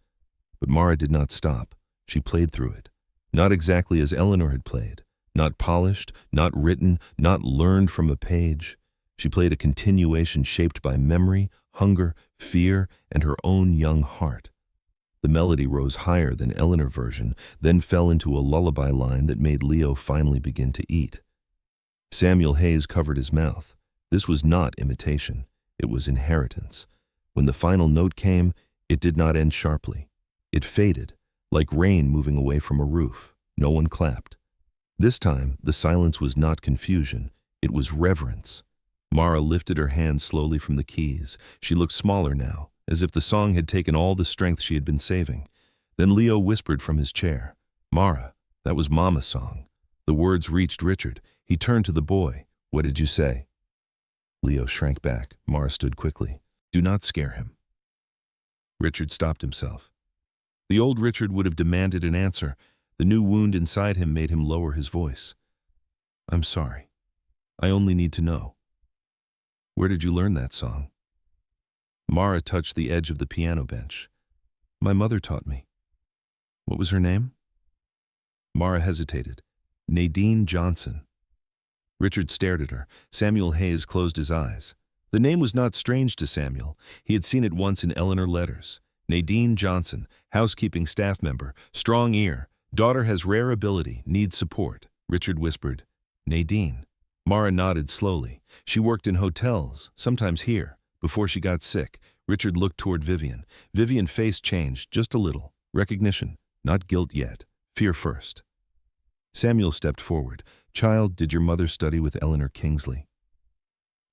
But Mara did not stop. She played through it. Not exactly as Eleanor had played. Not polished, not written, not learned from a page. She played a continuation shaped by memory, hunger, fear, and her own young heart. The melody rose higher than Eleanor's version, then fell into a lullaby line that made Leo finally begin to eat. Samuel Hayes covered his mouth. This was not imitation. It was inheritance. When the final note came, it did not end sharply. It faded, like rain moving away from a roof. No one clapped. This time, the silence was not confusion. It was reverence. Mara lifted her hands slowly from the keys. She looked smaller now, as if the song had taken all the strength she had been saving. Then Leo whispered from his chair, "Mara, that was Mama's song." The words reached Richard. He turned to the boy. "What did you say?" Leo shrank back. Mara stood quickly. "Do not scare him." Richard stopped himself. The old Richard would have demanded an answer. The new wound inside him made him lower his voice. "I'm sorry. I only need to know. Where did you learn that song?" Mara touched the edge of the piano bench. "My mother taught me." "What was her name?" Mara hesitated. "Nadine Johnson." Richard stared at her. Samuel Hayes closed his eyes. The name was not strange to Samuel. He had seen it once in Eleanor letters. Nadine Johnson, housekeeping staff member, strong ear, daughter has rare ability, needs support. Richard whispered, "Nadine." Mara nodded slowly. She worked in hotels, sometimes here. Before she got sick, Richard looked toward Vivian. Vivian's face changed just a little. Recognition, not guilt yet. Fear first. Samuel stepped forward. "Child, did your mother study with Eleanor Kingsley?"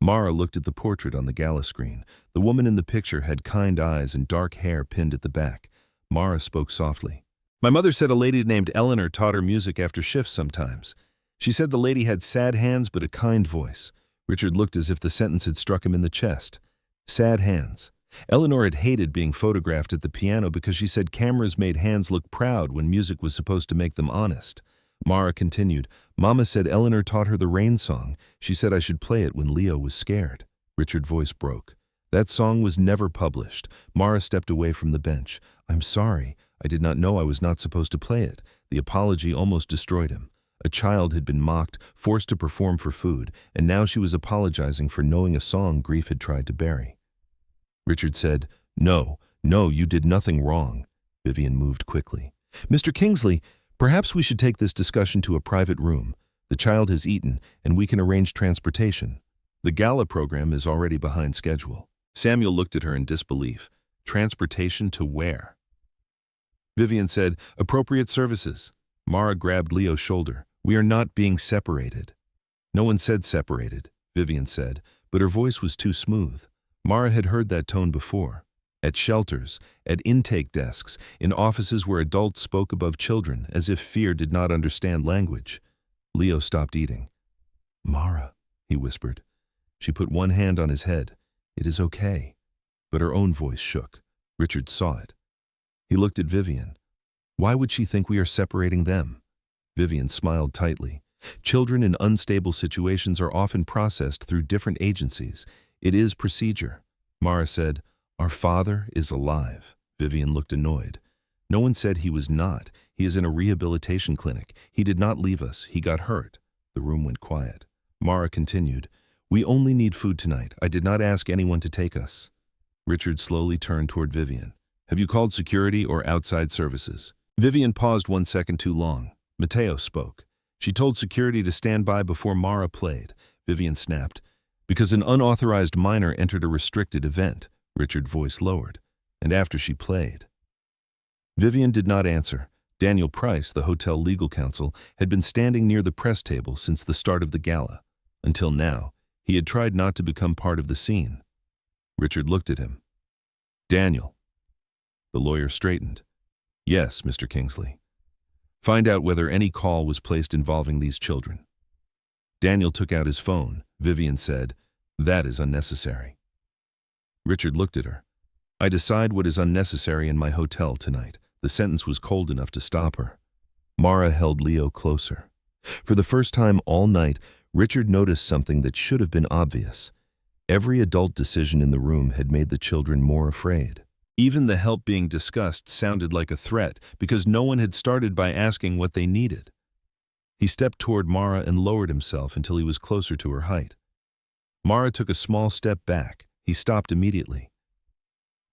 Mara looked at the portrait on the gala screen. The woman in the picture had kind eyes and dark hair pinned at the back. Mara spoke softly. "My mother said a lady named Eleanor taught her music after shifts sometimes. She said the lady had sad hands but a kind voice." Richard looked as if the sentence had struck him in the chest. Sad hands. Eleanor had hated being photographed at the piano because she said cameras made hands look proud when music was supposed to make them honest. Mara continued, "Mama said Eleanor taught her the rain song. She said I should play it when Leo was scared." Richard's voice broke. "That song was never published." Mara stepped away from the bench. "I'm sorry. I did not know I was not supposed to play it." The apology almost destroyed him. A child had been mocked, forced to perform for food, and now she was apologizing for knowing a song grief had tried to bury. Richard said, No, you did nothing wrong." Vivian moved quickly. Mr. Kingsley, perhaps we should take this discussion to a private room. The child has eaten, and we can arrange transportation. The gala program is already behind schedule. Samuel looked at her in disbelief. Transportation to where? Vivian said, appropriate services. Mara grabbed Leo's shoulder. We are not being separated. No one said separated, Vivian said, but her voice was too smooth. Mara had heard that tone before. At shelters, at intake desks, in offices where adults spoke above children, as if fear did not understand language. Leo stopped eating. Mara, he whispered. She put one hand on his head. It is okay. But her own voice shook. Richard saw it. He looked at Vivian. Why would she think we are separating them? Vivian smiled tightly. Children in unstable situations are often processed through different agencies. It is procedure. Mara said, Our father is alive. Vivian looked annoyed. No one said he was not. He is in a rehabilitation clinic. He did not leave us. He got hurt. The room went quiet. Mara continued, We only need food tonight. I did not ask anyone to take us. Richard slowly turned toward Vivian. Have you called security or outside services? Vivian paused 1 second too long. Mateo spoke. She told security to stand by before Mara played. Vivian snapped. Because an unauthorized minor entered a restricted event, Richard's voice lowered. And after she played. Vivian did not answer. Daniel Price, the hotel legal counsel, had been standing near the press table since the start of the gala. Until now, he had tried not to become part of the scene. Richard looked at him. Daniel. The lawyer straightened. Yes, Mr. Kingsley. Find out whether any call was placed involving these children. Daniel took out his phone. Vivian said, That is unnecessary. Richard looked at her. I decide what is unnecessary in my hotel tonight. The sentence was cold enough to stop her. Mara held Leo closer. For the first time all night, Richard noticed something that should have been obvious. Every adult decision in the room had made the children more afraid. Even the help being discussed sounded like a threat because no one had started by asking what they needed. He stepped toward Mara and lowered himself until he was closer to her height. Mara took a small step back. He stopped immediately.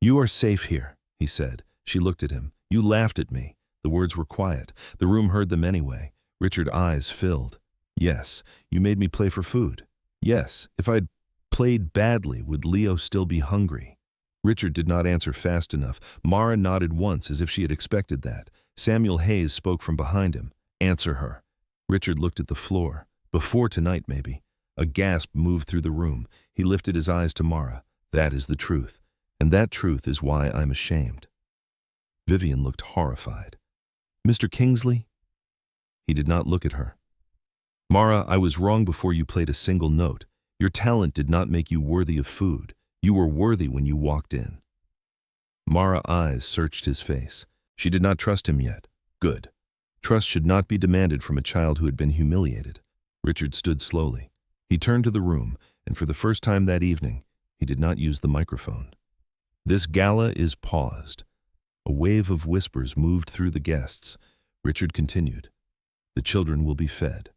You are safe here, he said. She looked at him. You laughed at me. The words were quiet. The room heard them anyway. Richard's eyes filled. Yes, you made me play for food. Yes, if I'd played badly, would Leo still be hungry? Richard did not answer fast enough. Mara nodded once as if she had expected that. Samuel Hayes spoke from behind him. Answer her. Richard looked at the floor. Before tonight, maybe. A gasp moved through the room. He lifted his eyes to Mara. That is the truth. And that truth is why I'm ashamed. Vivian looked horrified. Mr. Kingsley? He did not look at her. Mara, I was wrong before you played a single note. Your talent did not make you worthy of food. You were worthy when you walked in. Mara's eyes searched his face. She did not trust him yet. Good. Trust should not be demanded from a child who had been humiliated. Richard stood slowly. He turned to the room, and for the first time that evening, he did not use the microphone. This gala is paused. A wave of whispers moved through the guests. Richard continued. The children will be fed.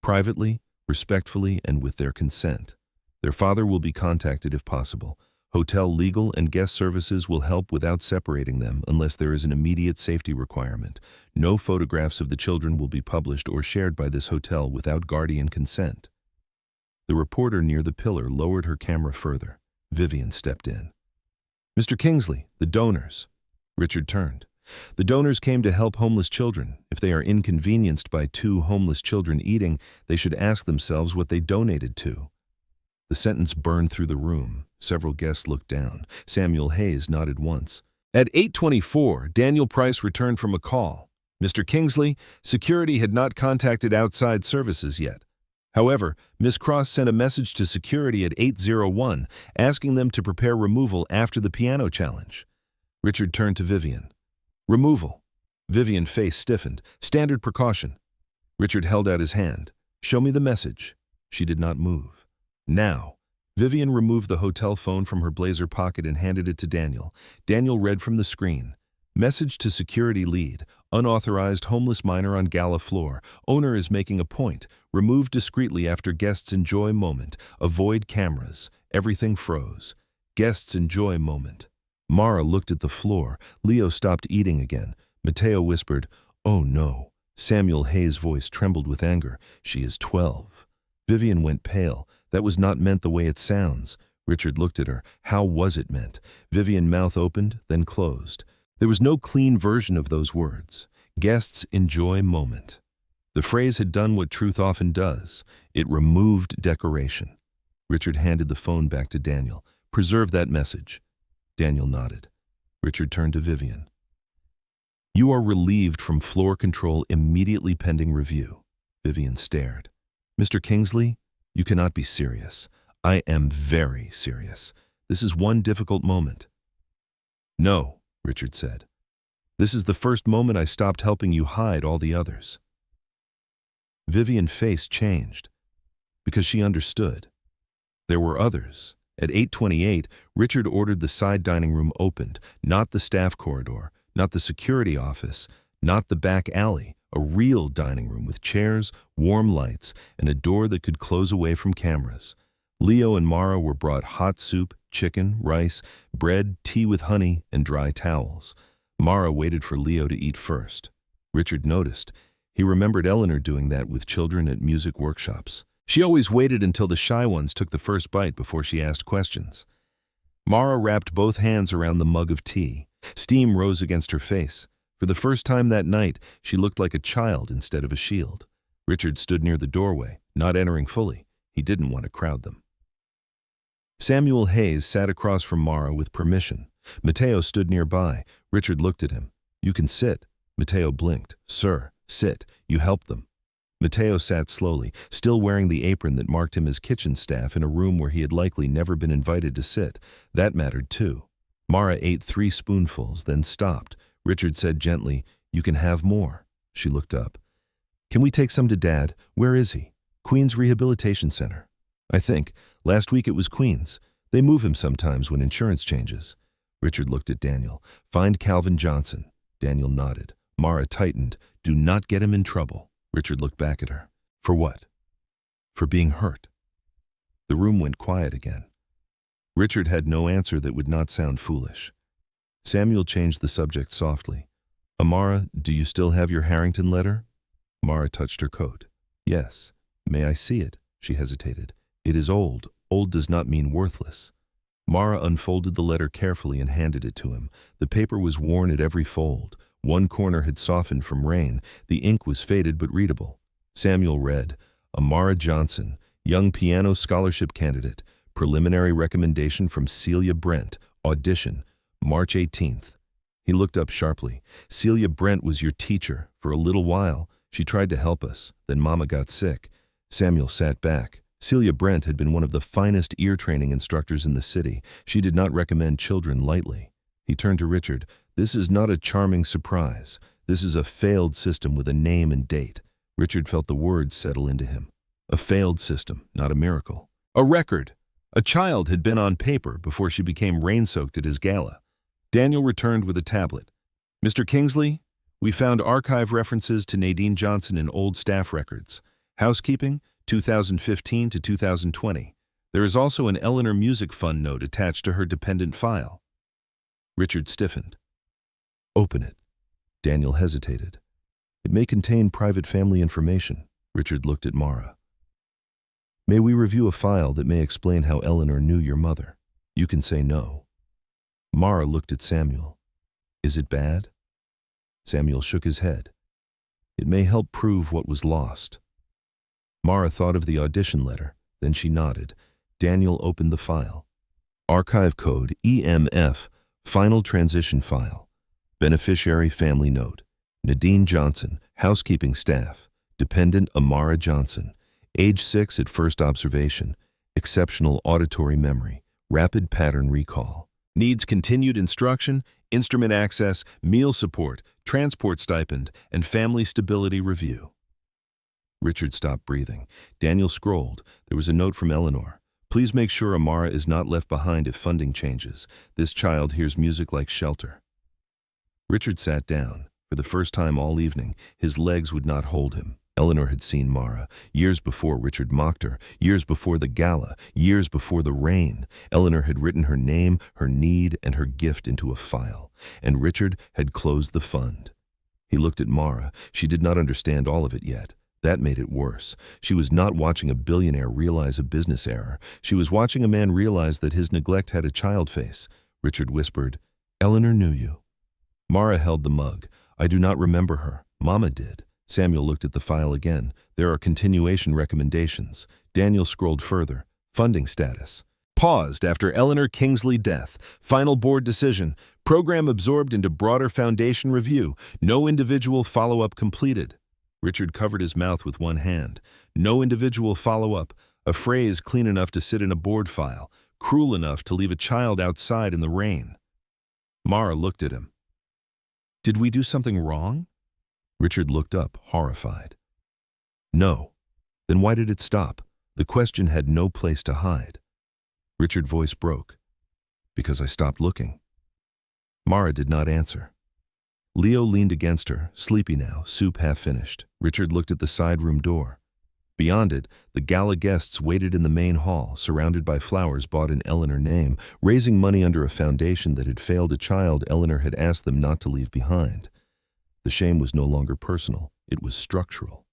Privately, respectfully, and with their consent. Their father will be contacted if possible. Hotel legal and guest services will help without separating them unless there is an immediate safety requirement. No photographs of the children will be published or shared by this hotel without guardian consent. The reporter near the pillar lowered her camera further. Vivian stepped in. Mr. Kingsley, the donors. Richard turned. The donors came to help homeless children. If they are inconvenienced by 2 homeless children eating, they should ask themselves what they donated to. The sentence burned through the room. Several guests looked down. Samuel Hayes nodded once. At 8:24, Daniel Price returned from a call. Mr. Kingsley, security had not contacted outside services yet. However, Ms. Cross sent a message to security at 8:01, asking them to prepare removal after the piano challenge. Richard turned to Vivian. Removal. Vivian's face stiffened. Standard precaution. Richard held out his hand. Show me the message. She did not move. Now. Vivian removed the hotel phone from her blazer pocket and handed it to Daniel. Daniel read from the screen. Message to security lead. Unauthorized homeless minor on gala floor. Owner is making a point. Removed discreetly after guests enjoy moment. Avoid cameras. Everything froze. Guests enjoy moment. Mara looked at the floor. Leo stopped eating again. Mateo whispered, "Oh no." Samuel Hayes' voice trembled with anger. "She is 12. Vivian went pale. That was not meant the way it sounds. Richard looked at her. How was it meant? Vivian's mouth opened, then closed. There was no clean version of those words. Guests enjoy moment. The phrase had done what truth often does. It removed decoration. Richard handed the phone back to Daniel. "Preserve that message." Daniel nodded. Richard turned to Vivian. "You are relieved from floor control immediately pending review." Vivian stared. "Mr. Kingsley, you cannot be serious." "I am very serious. This is one difficult moment." "No," Richard said. "This is the first moment I stopped helping you hide all the others." Vivian's face changed because she understood. There were others. At 8:28, Richard ordered the side dining room opened, not the staff corridor, not the security office, not the back alley, a real dining room with chairs, warm lights, and a door that could close away from cameras. Leo and Mara were brought hot soup, chicken, rice, bread, tea with honey, and dry towels. Mara waited for Leo to eat first. Richard noticed. He remembered Eleanor doing that with children at music workshops. She always waited until the shy ones took the first bite before she asked questions. Mara wrapped both hands around the mug of tea. Steam rose against her face. For the first time that night, she looked like a child instead of a shield. Richard stood near the doorway, not entering fully. He didn't want to crowd them. Samuel Hayes sat across from Mara with permission. Mateo stood nearby. Richard looked at him. "You can sit." Mateo blinked. "Sir, sit. You helped them." Mateo sat slowly, still wearing the apron that marked him as kitchen staff in a room where he had likely never been invited to sit. That mattered too. Mara ate 3 spoonfuls, then stopped. Richard said gently, "You can have more." She looked up. "Can we take some to Dad? Where is he?" "Queens Rehabilitation Center." "I think. Last week it was Queens. They move him sometimes when insurance changes." Richard looked at Daniel. "Find Calvin Johnson." Daniel nodded. Mara tightened. "Do not get him in trouble." Richard looked back at her. "For what?" "For being hurt." The room went quiet again. Richard had no answer that would not sound foolish. Samuel changed the subject softly. "Amara, do you still have your Harrington letter?" Mara touched her coat. "Yes." "May I see it?" She hesitated. "It is old. Old does not mean worthless." Mara unfolded the letter carefully and handed it to him. The paper was worn at every fold. One corner had softened from rain. The ink was faded but readable. Samuel read, "Amara Johnson, young piano scholarship candidate. Preliminary recommendation from Celia Brent. Audition, March 18th. He looked up sharply. "Celia Brent was your teacher for a little while. She tried to help us. Then Mama got sick." Samuel sat back. Celia Brent had been one of the finest ear training instructors in the city. She did not recommend children lightly. He turned to Richard. "This is not a charming surprise. This is a failed system with a name and date." Richard felt the words settle into him. A failed system, not a miracle. A record. A child had been on paper before she became rain-soaked at his gala. Daniel returned with a tablet. "Mr. Kingsley, we found archive references to Nadine Johnson in old staff records. Housekeeping, 2015 to 2020. There is also an Eleanor Music Fund note attached to her dependent file." Richard stiffened. "Open it." Daniel hesitated. "It may contain private family information." Richard looked at Mara. "May we review a file that may explain how Eleanor knew your mother? You can say no." Mara looked at Samuel. "Is it bad?" Samuel shook his head. "It may help prove what was lost." Mara thought of the audition letter, then she nodded. Daniel opened the file. Archive code EMF, final transition file. Beneficiary family note. Nadine Johnson, housekeeping staff. Dependent Amara Johnson. Age 6 at first observation. Exceptional auditory memory. Rapid pattern recall. Needs continued instruction, instrument access, meal support, transport stipend, and family stability review. Richard stopped breathing. Daniel scrolled. There was a note from Eleanor. "Please make sure Amara is not left behind if funding changes. This child hears music like shelter." Richard sat down. For the first time all evening, his legs would not hold him. Eleanor had seen Mara, years before Richard mocked her, years before the gala, years before the rain. Eleanor had written her name, her need, and her gift into a file, and Richard had closed the fund. He looked at Mara. She did not understand all of it yet. That made it worse. She was not watching a billionaire realize a business error. She was watching a man realize that his neglect had a child face. Richard whispered, "Eleanor knew you." Mara held the mug. "I do not remember her. Mama did." Samuel looked at the file again. "There are continuation recommendations." Daniel scrolled further. "Funding status. Paused after Eleanor Kingsley death. Final board decision. Program absorbed into broader foundation review. No individual follow-up completed." Richard covered his mouth with one hand. No individual follow-up. A phrase clean enough to sit in a board file. Cruel enough to leave a child outside in the rain. Mara looked at him. "Did we do something wrong?" Richard looked up, horrified. "No." "Then why did it stop?" The question had no place to hide. Richard's voice broke. "Because I stopped looking." Mara did not answer. Leo leaned against her, sleepy now, soup half finished. Richard looked at the side room door. Beyond it, the gala guests waited in the main hall, surrounded by flowers bought in Eleanor's name, raising money under a foundation that had failed a child Eleanor had asked them not to leave behind. The shame was no longer personal, it was structural.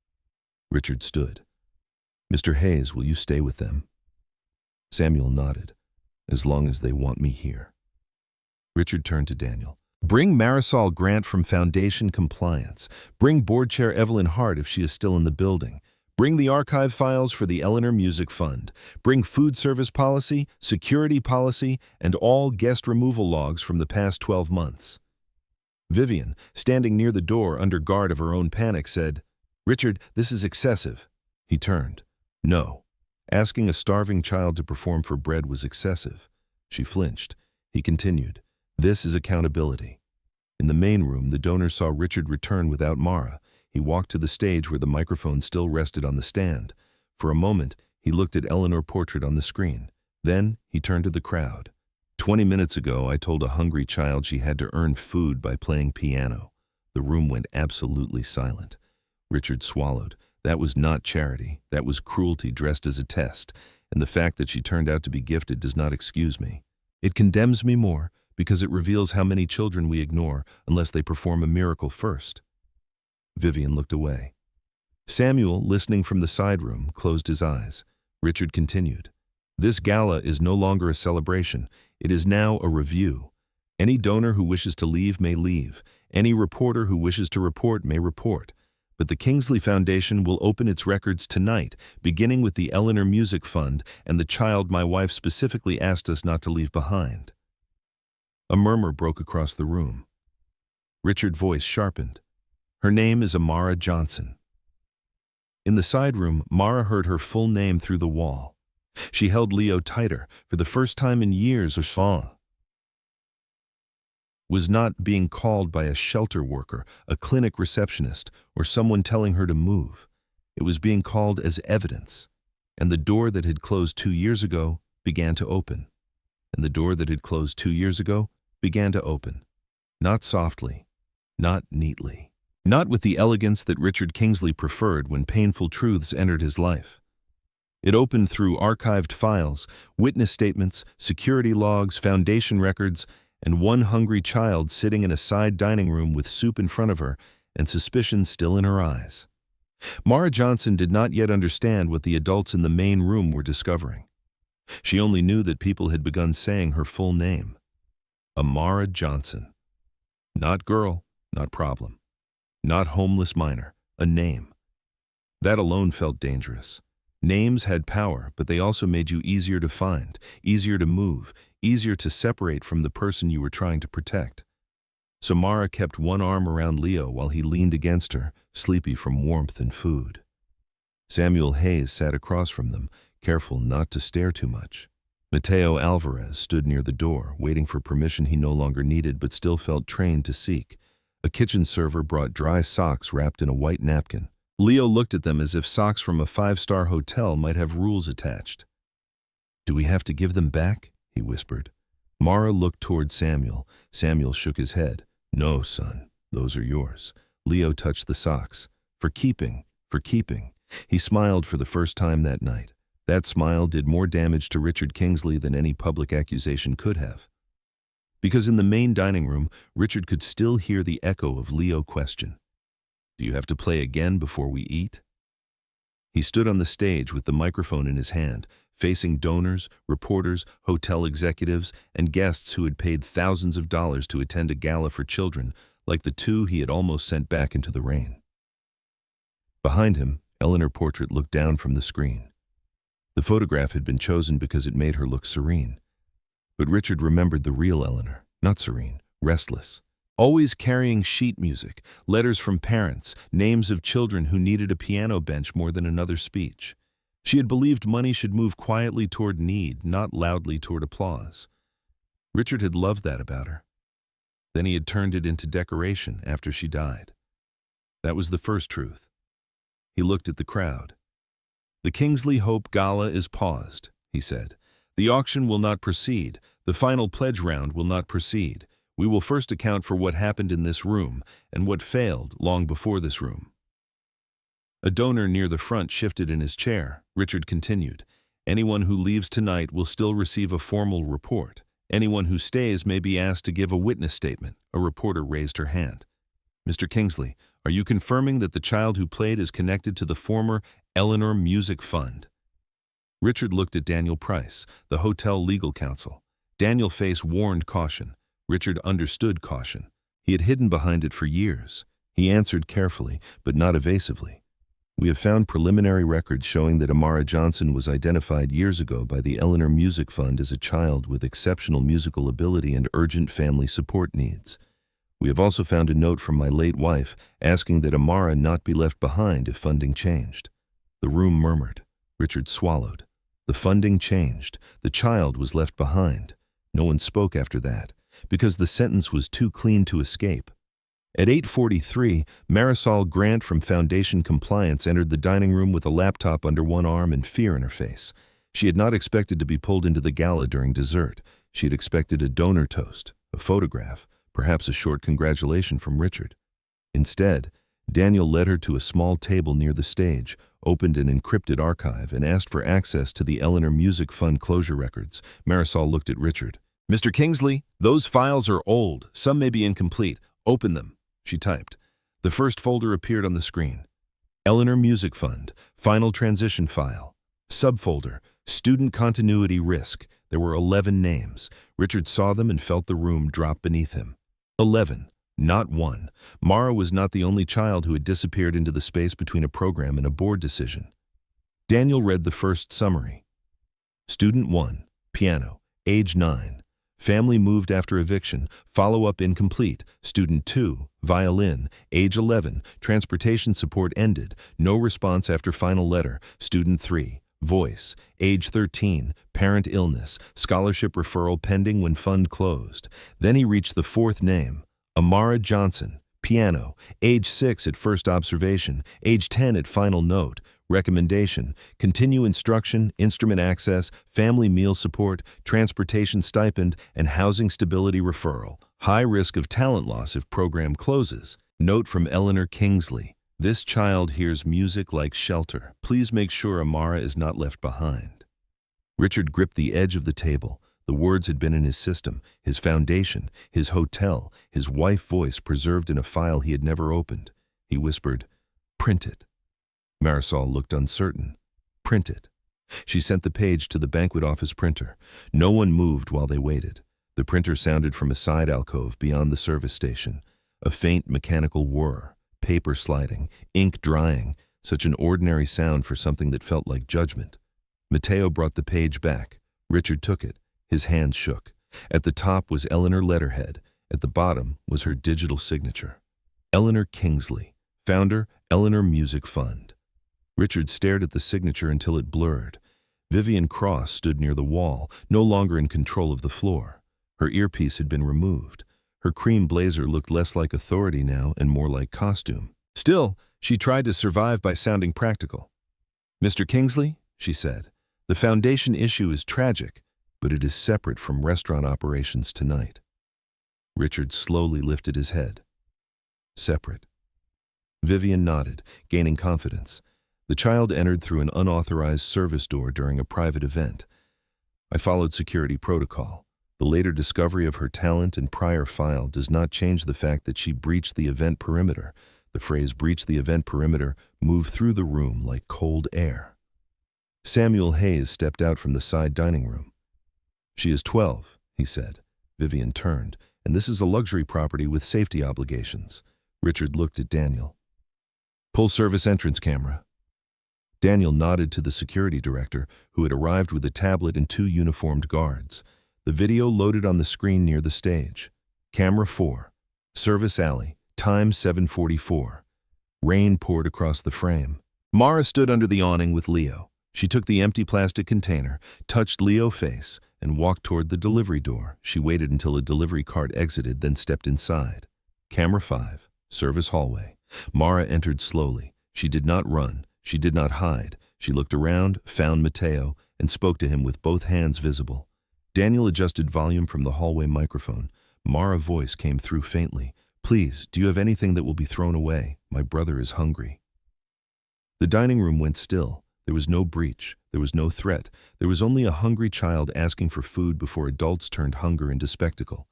Richard stood. "Mr. Hayes, will you stay with them?" Samuel nodded. "As long as they want me here." Richard turned to Daniel. "Bring Marisol Grant from Foundation Compliance. Bring Board Chair Evelyn Hart if she is still in the building. Bring the archive files for the Eleanor Music Fund. Bring food service policy, security policy, and all guest removal logs from the past 12 months. Vivian, standing near the door under guard of her own panic, said, "Richard, this is excessive." He turned. "No." Asking a starving child to perform for bread was excessive. She flinched. He continued, "This is accountability." In the main room, the donor saw Richard return without Mara. He walked to the stage where the microphone still rested on the stand. For a moment, he looked at Eleanor's portrait on the screen. Then, he turned to the crowd. 20 minutes ago, I told a hungry child she had to earn food by playing piano." The room went absolutely silent. Richard swallowed. That was not charity. That was cruelty dressed as a test. And the fact that she turned out to be gifted does not excuse me. It condemns me more because it reveals how many children we ignore unless they perform a miracle first. Vivian looked away. Samuel, listening from the side room, closed his eyes. Richard continued. "This gala is no longer a celebration. It is now a review. Any donor who wishes to leave may leave. Any reporter who wishes to report may report. But the Kingsley Foundation will open its records tonight, beginning with the Eleanor Music Fund and the child my wife specifically asked us not to leave behind." A murmur broke across the room. Richard's voice sharpened. "Her name is Amara Johnson." In the side room, Mara heard her full name through the wall. She held Leo tighter. For the first time in years, her was not being called by a shelter worker, a clinic receptionist, or someone telling her to move. It was being called as evidence. And the door that had closed 2 years ago began to open. And the door that had closed 2 years ago began to open. Not softly, not neatly, not with the elegance that Richard Kingsley preferred when painful truths entered his life. It opened through archived files, witness statements, security logs, foundation records, and one hungry child sitting in a side dining room with soup in front of her and suspicion still in her eyes. Mara Johnson did not yet understand what the adults in the main room were discovering. She only knew that people had begun saying her full name. Amara Johnson. Not girl, not problem. Not homeless minor, a name. That alone felt dangerous. Names had power, but they also made you easier to find, easier to move, easier to separate from the person you were trying to protect. So Mara kept one arm around Leo while he leaned against her, sleepy from warmth and food. Samuel Hayes sat across from them, careful not to stare too much. Mateo Alvarez stood near the door, waiting for permission he no longer needed but still felt trained to seek. A kitchen server brought dry socks wrapped in a white napkin. Leo looked at them as if socks from a 5-star hotel might have rules attached. "Do we have to give them back?" he whispered. Mara looked toward Samuel. Samuel shook his head. "No, son, those are yours." Leo touched the socks. "For keeping, for keeping. He smiled for the first time that night. That smile did more damage to Richard Kingsley than any public accusation could have. Because in the main dining room, Richard could still hear the echo of Leo's question. "Do you have to play again before we eat?" He stood on the stage with the microphone in his hand, facing donors, reporters, hotel executives, and guests who had paid thousands of dollars to attend a gala for children, like the two he had almost sent back into the rain. Behind him, Eleanor's portrait looked down from the screen. The photograph had been chosen because it made her look serene. But Richard remembered the real Eleanor, not serene, restless. Always carrying sheet music, letters from parents, names of children who needed a piano bench more than another speech. She had believed money should move quietly toward need, not loudly toward applause. Richard had loved that about her. Then he had turned it into decoration after she died. That was the first truth. He looked at the crowd. "The Kingsley Hope Gala is paused," he said. "The auction will not proceed. The final pledge round will not proceed. We will first account for what happened in this room and what failed long before this room." A donor near the front shifted in his chair. Richard continued, "Anyone who leaves tonight will still receive a formal report. Anyone who stays may be asked to give a witness statement." A reporter raised her hand. "Mr. Kingsley, are you confirming that the child who played is connected to the former Eleanor Music Fund?" Richard looked at Daniel Price, the hotel legal counsel. Daniel's face warned caution. Richard understood caution. He had hidden behind it for years. He answered carefully, but not evasively. "We have found preliminary records showing that Amara Johnson was identified years ago by the Eleanor Music Fund as a child with exceptional musical ability and urgent family support needs. We have also found a note from my late wife asking that Amara not be left behind if funding changed." The room murmured. Richard swallowed. The funding changed. The child was left behind. No one spoke after that, because the sentence was too clean to escape. At 8:43, Marisol Grant from Foundation Compliance entered the dining room with a laptop under one arm and fear in her face. She had not expected to be pulled into the gala during dessert. She had expected a donor toast, a photograph, perhaps a short congratulation from Richard. Instead, Daniel led her to a small table near the stage, opened an encrypted archive, and asked for access to the Eleanor Music Fund closure records. Marisol looked at Richard. "Mr. Kingsley, those files are old. Some may be incomplete. Open them," she typed. The first folder appeared on the screen. Eleanor Music Fund, Final Transition File. Subfolder, Student Continuity Risk. There were 11 names. Richard saw them and felt the room drop beneath him. 11, not 1. Mara was not the only child who had disappeared into the space between a program and a board decision. Daniel read the first summary. Student 1, piano, age 9. Family moved after eviction, follow-up incomplete. Student 2, violin, age 11, transportation support ended, no response after final letter. Student 3, voice, age 13, parent illness, scholarship referral pending when fund closed. Then he reached the fourth name, Amara Johnson, piano, age 6 at first observation, age 10 at final note. Recommendation, continue instruction, instrument access, family meal support, transportation stipend, and housing stability referral. High risk of talent loss if program closes. Note from Eleanor Kingsley. This child hears music like shelter. Please make sure Amara is not left behind. Richard gripped the edge of the table. The words had been in his system, his foundation, his hotel, his wife's voice preserved in a file he had never opened. He whispered, "Print it." Marisol looked uncertain. "Print it." She sent the page to the banquet office printer. No one moved while they waited. The printer sounded from a side alcove beyond the service station. A faint mechanical whir, paper sliding, ink drying, such an ordinary sound for something that felt like judgment. Mateo brought the page back. Richard took it. His hands shook. At the top was Eleanor letterhead. At the bottom was her digital signature. Eleanor Kingsley, founder, Eleanor Music Fund. Richard stared at the signature until it blurred. Vivian Cross stood near the wall, no longer in control of the floor. Her earpiece had been removed. Her cream blazer looked less like authority now and more like costume. Still, she tried to survive by sounding practical. "Mr. Kingsley," she said, "the foundation issue is tragic, but it is separate from restaurant operations tonight." Richard slowly lifted his head. Separate. Vivian nodded, gaining confidence. The child entered through an unauthorized service door during a private event. I followed security protocol. The later discovery of her talent and prior file does not change the fact that she breached the event perimeter. The phrase breach the event perimeter moved through the room like cold air. Samuel Hayes stepped out from the side dining room. She is 12, he said. Vivian turned, and this is a luxury property with safety obligations. Richard looked at Daniel. Pull service entrance camera. Daniel nodded to the security director, who had arrived with a tablet and 2 uniformed guards. The video loaded on the screen near the stage. Camera 4. Service alley. Time 7:44. Rain poured across the frame. Mara stood under the awning with Leo. She took the empty plastic container, touched Leo's face, and walked toward the delivery door. She waited until a delivery cart exited, then stepped inside. Camera 5. Service hallway. Mara entered slowly. She did not run. She did not hide. She looked around, found Mateo, and spoke to him with both hands visible. Daniel adjusted volume from the hallway microphone. Mara's voice came through faintly. Please, do you have anything that will be thrown away? My brother is hungry. The dining room went still. There was no breach. There was no threat. There was only a hungry child asking for food before adults turned hunger into spectacle.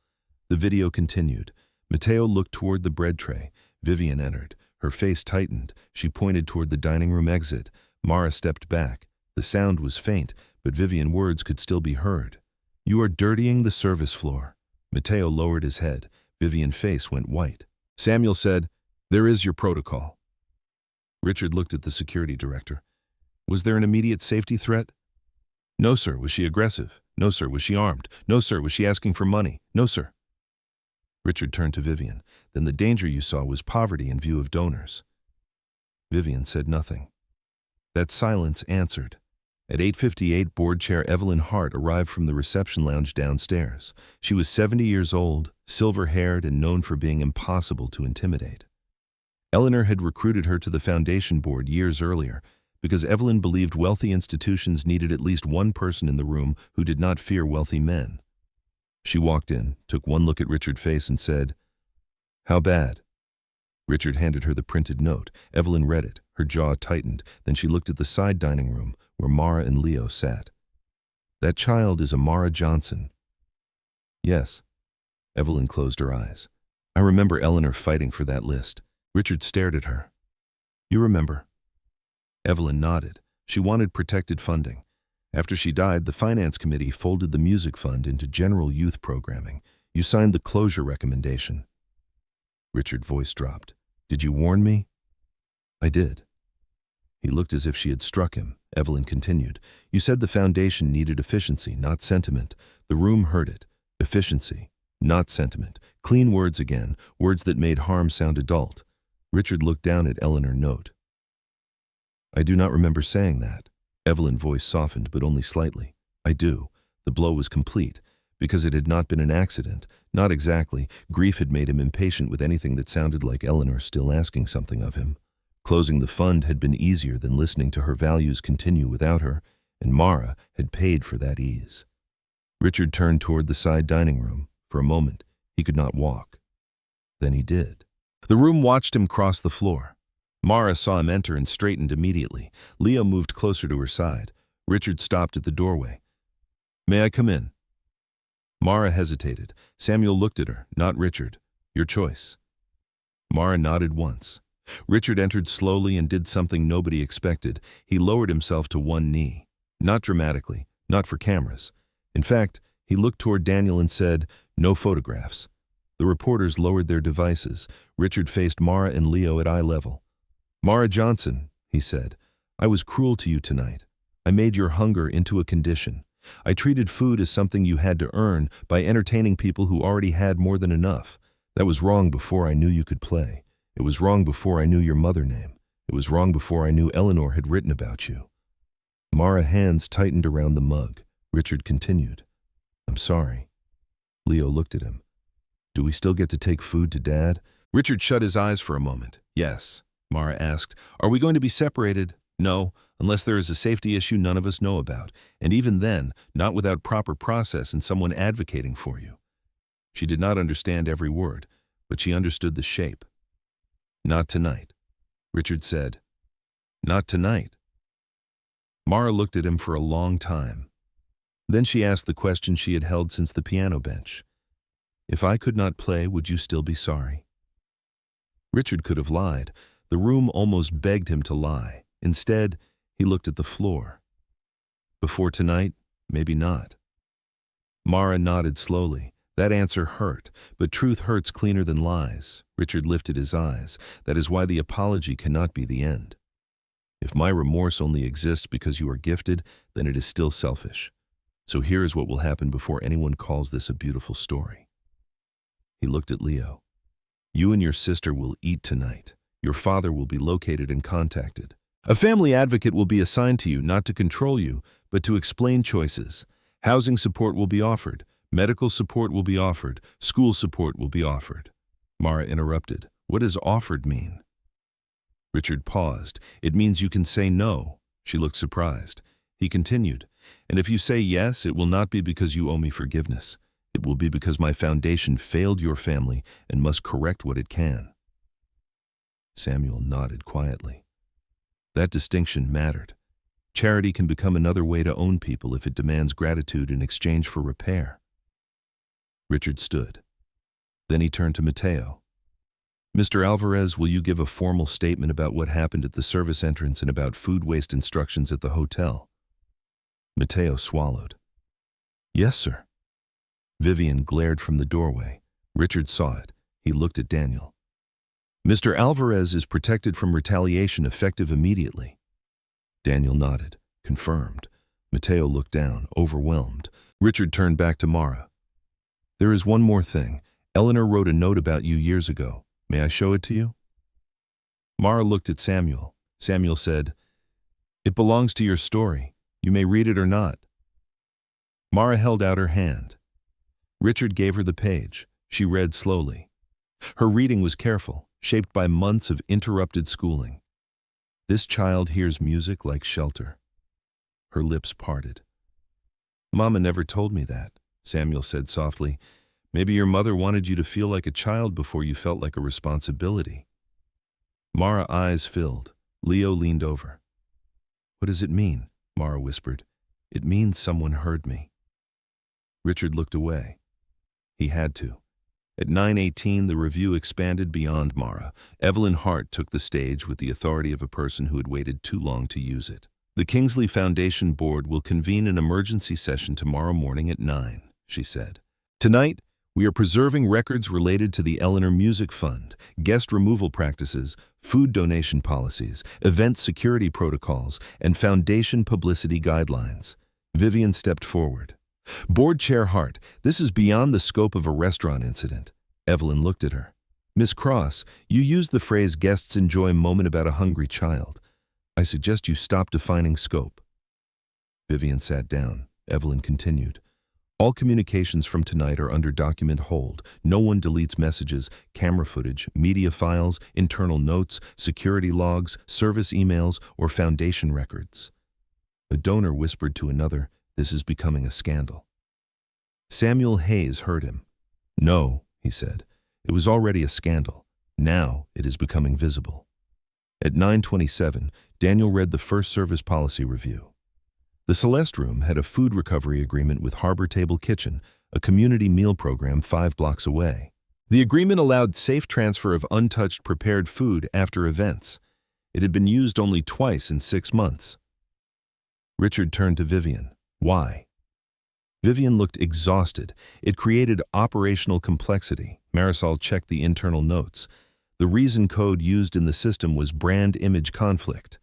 The video continued. Mateo looked toward the bread tray. Vivian entered. Her face tightened. She pointed toward the dining room exit. Mara stepped back. The sound was faint, but Vivian's words could still be heard. You are dirtying the service floor. Mateo lowered his head. Vivian's face went white. Samuel said, There is your protocol. Richard looked at the security director. Was there an immediate safety threat? No, sir. Was she aggressive? No, sir. Was she armed? No, sir. Was she asking for money? No, sir. Richard turned to Vivian. Then the danger you saw was poverty in view of donors. Vivian said nothing. That silence answered. At 8:58, board chair Evelyn Hart arrived from the reception lounge downstairs. She was 70 years old, silver-haired, and known for being impossible to intimidate. Eleanor had recruited her to the foundation board years earlier because Evelyn believed wealthy institutions needed at least one person in the room who did not fear wealthy men. She walked in, took one look at Richard's face, and said, How bad? Richard handed her the printed note. Evelyn read it. Her jaw tightened. Then she looked at the side dining room, where Mara and Leo sat. That child is Amara Johnson. Yes. Evelyn closed her eyes. I remember Eleanor fighting for that list. Richard stared at her. You remember? Evelyn nodded. She wanted protected funding. After she died, the finance committee folded the music fund into general youth programming. You signed the closure recommendation. Richard's voice dropped. Did you warn me? I did. He looked as if she had struck him. Evelyn continued. You said the foundation needed efficiency, not sentiment. The room heard it. Efficiency, not sentiment. Clean words again, words that made harm sound adult. Richard looked down at Eleanor's note. I do not remember saying that. Evelyn's voice softened, but only slightly. I do. The blow was complete. Because it had not been an accident. Not exactly. Grief had made him impatient with anything that sounded like Eleanor still asking something of him. Closing the fund had been easier than listening to her values continue without her, and Mara had paid for that ease. Richard turned toward the side dining room. For a moment, he could not walk. Then he did. The room watched him cross the floor. Mara saw him enter and straightened immediately. Leo moved closer to her side. Richard stopped at the doorway. May I come in? Mara hesitated. Samuel looked at her, not Richard. Your choice. Mara nodded once. Richard entered slowly and did something nobody expected. He lowered himself to one knee. Not dramatically, not for cameras. In fact, he looked toward Daniel and said, No photographs. The reporters lowered their devices. Richard faced Mara and Leo at eye level. Mara Johnson, he said, I was cruel to you tonight. I made your hunger into a condition. I treated food as something you had to earn by entertaining people who already had more than enough. That was wrong before I knew you could play. It was wrong before I knew your mother name. It was wrong before I knew Eleanor had written about you. Mara's hands tightened around the mug. Richard continued. I'm sorry. Leo looked at him. Do we still get to take food to Dad? Richard shut his eyes for a moment. Yes. Mara asked, Are we going to be separated? No, unless there is a safety issue none of us know about. And even then, not without proper process and someone advocating for you. She did not understand every word, but she understood the shape. Not tonight. Richard said. Not tonight. Mara looked at him for a long time. Then she asked the question she had held since the piano bench. If I could not play, would you still be sorry? Richard could have lied. The room almost begged him to lie. Instead, he looked at the floor. Before tonight, maybe not. Mara nodded slowly. That answer hurt, but truth hurts cleaner than lies. Richard lifted his eyes. That is why the apology cannot be the end. If my remorse only exists because you are gifted, then it is still selfish. So here is what will happen before anyone calls this a beautiful story. He looked at Leo. You and your sister will eat tonight. Your father will be located and contacted. A family advocate will be assigned to you, not to control you, but to explain choices. Housing support will be offered. Medical support will be offered. School support will be offered. Mara interrupted. What does offered mean? Richard paused. It means you can say no. She looked surprised. He continued. And if you say yes, it will not be because you owe me forgiveness. It will be because my foundation failed your family and must correct what it can. Samuel nodded quietly. That distinction mattered. Charity can become another way to own people if it demands gratitude in exchange for repair. Richard stood. Then he turned to Mateo. Mr. Alvarez, will you give a formal statement about what happened at the service entrance and about food waste instructions at the hotel? Mateo swallowed. Yes, sir. Vivian glared from the doorway. Richard saw it. He looked at Daniel. Mr. Alvarez is protected from retaliation effective immediately. Daniel nodded. Confirmed. Mateo looked down, overwhelmed. Richard turned back to Mara. There is one more thing. Eleanor wrote a note about you years ago. May I show it to you? Mara looked at Samuel. Samuel said, It belongs to your story. You may read it or not. Mara held out her hand. Richard gave her the page. She read slowly. Her reading was careful, shaped by months of interrupted schooling. This child hears music like shelter. Her lips parted. Mama never told me that, Samuel said softly. Maybe your mother wanted you to feel like a child before you felt like a responsibility. Mara's eyes filled. Leo leaned over. What does it mean? Mara whispered. It means someone heard me. Richard looked away. He had to. At 9:18, the review expanded beyond Mara. Evelyn Hart took the stage with the authority of a person who had waited too long to use it. The Kingsley Foundation Board will convene an emergency session tomorrow morning at 9, she said. Tonight, we are preserving records related to the Eleanor Music Fund, guest removal practices, food donation policies, event security protocols, and foundation publicity guidelines. Vivian stepped forward. Board Chair Hart, this is beyond the scope of a restaurant incident. Evelyn looked at her. Miss Cross, you used the phrase guests enjoy moment about a hungry child. I suggest you stop defining scope. Vivian sat down. Evelyn continued. All communications from tonight are under document hold. No one deletes messages, camera footage, media files, internal notes, security logs, service emails, or foundation records. A donor whispered to another, this is becoming a scandal. Samuel Hayes heard him. No, he said. It was already a scandal. Now it is becoming visible. At 9:27, Daniel read the first service policy review. The Celeste Room had a food recovery agreement with Harbor Table Kitchen, a community meal program 5 blocks away. The agreement allowed safe transfer of untouched prepared food after events. It had been used only twice in 6 months. Richard turned to Vivian. Why? Vivian looked exhausted. It created operational complexity. Marisol checked the internal notes. The reason code used in the system was brand image conflict.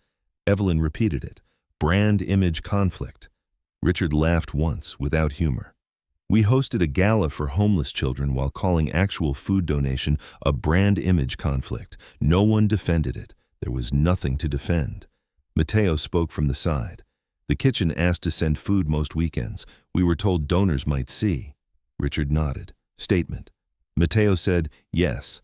Evelyn repeated it. Brand image conflict. Richard laughed once, without humor. We hosted a gala for homeless children while calling actual food donation a brand image conflict. No one defended it. There was nothing to defend. Mateo spoke from the side. The kitchen asked to send food most weekends. We were told donors might see. Richard nodded. Statement. Mateo said, yes.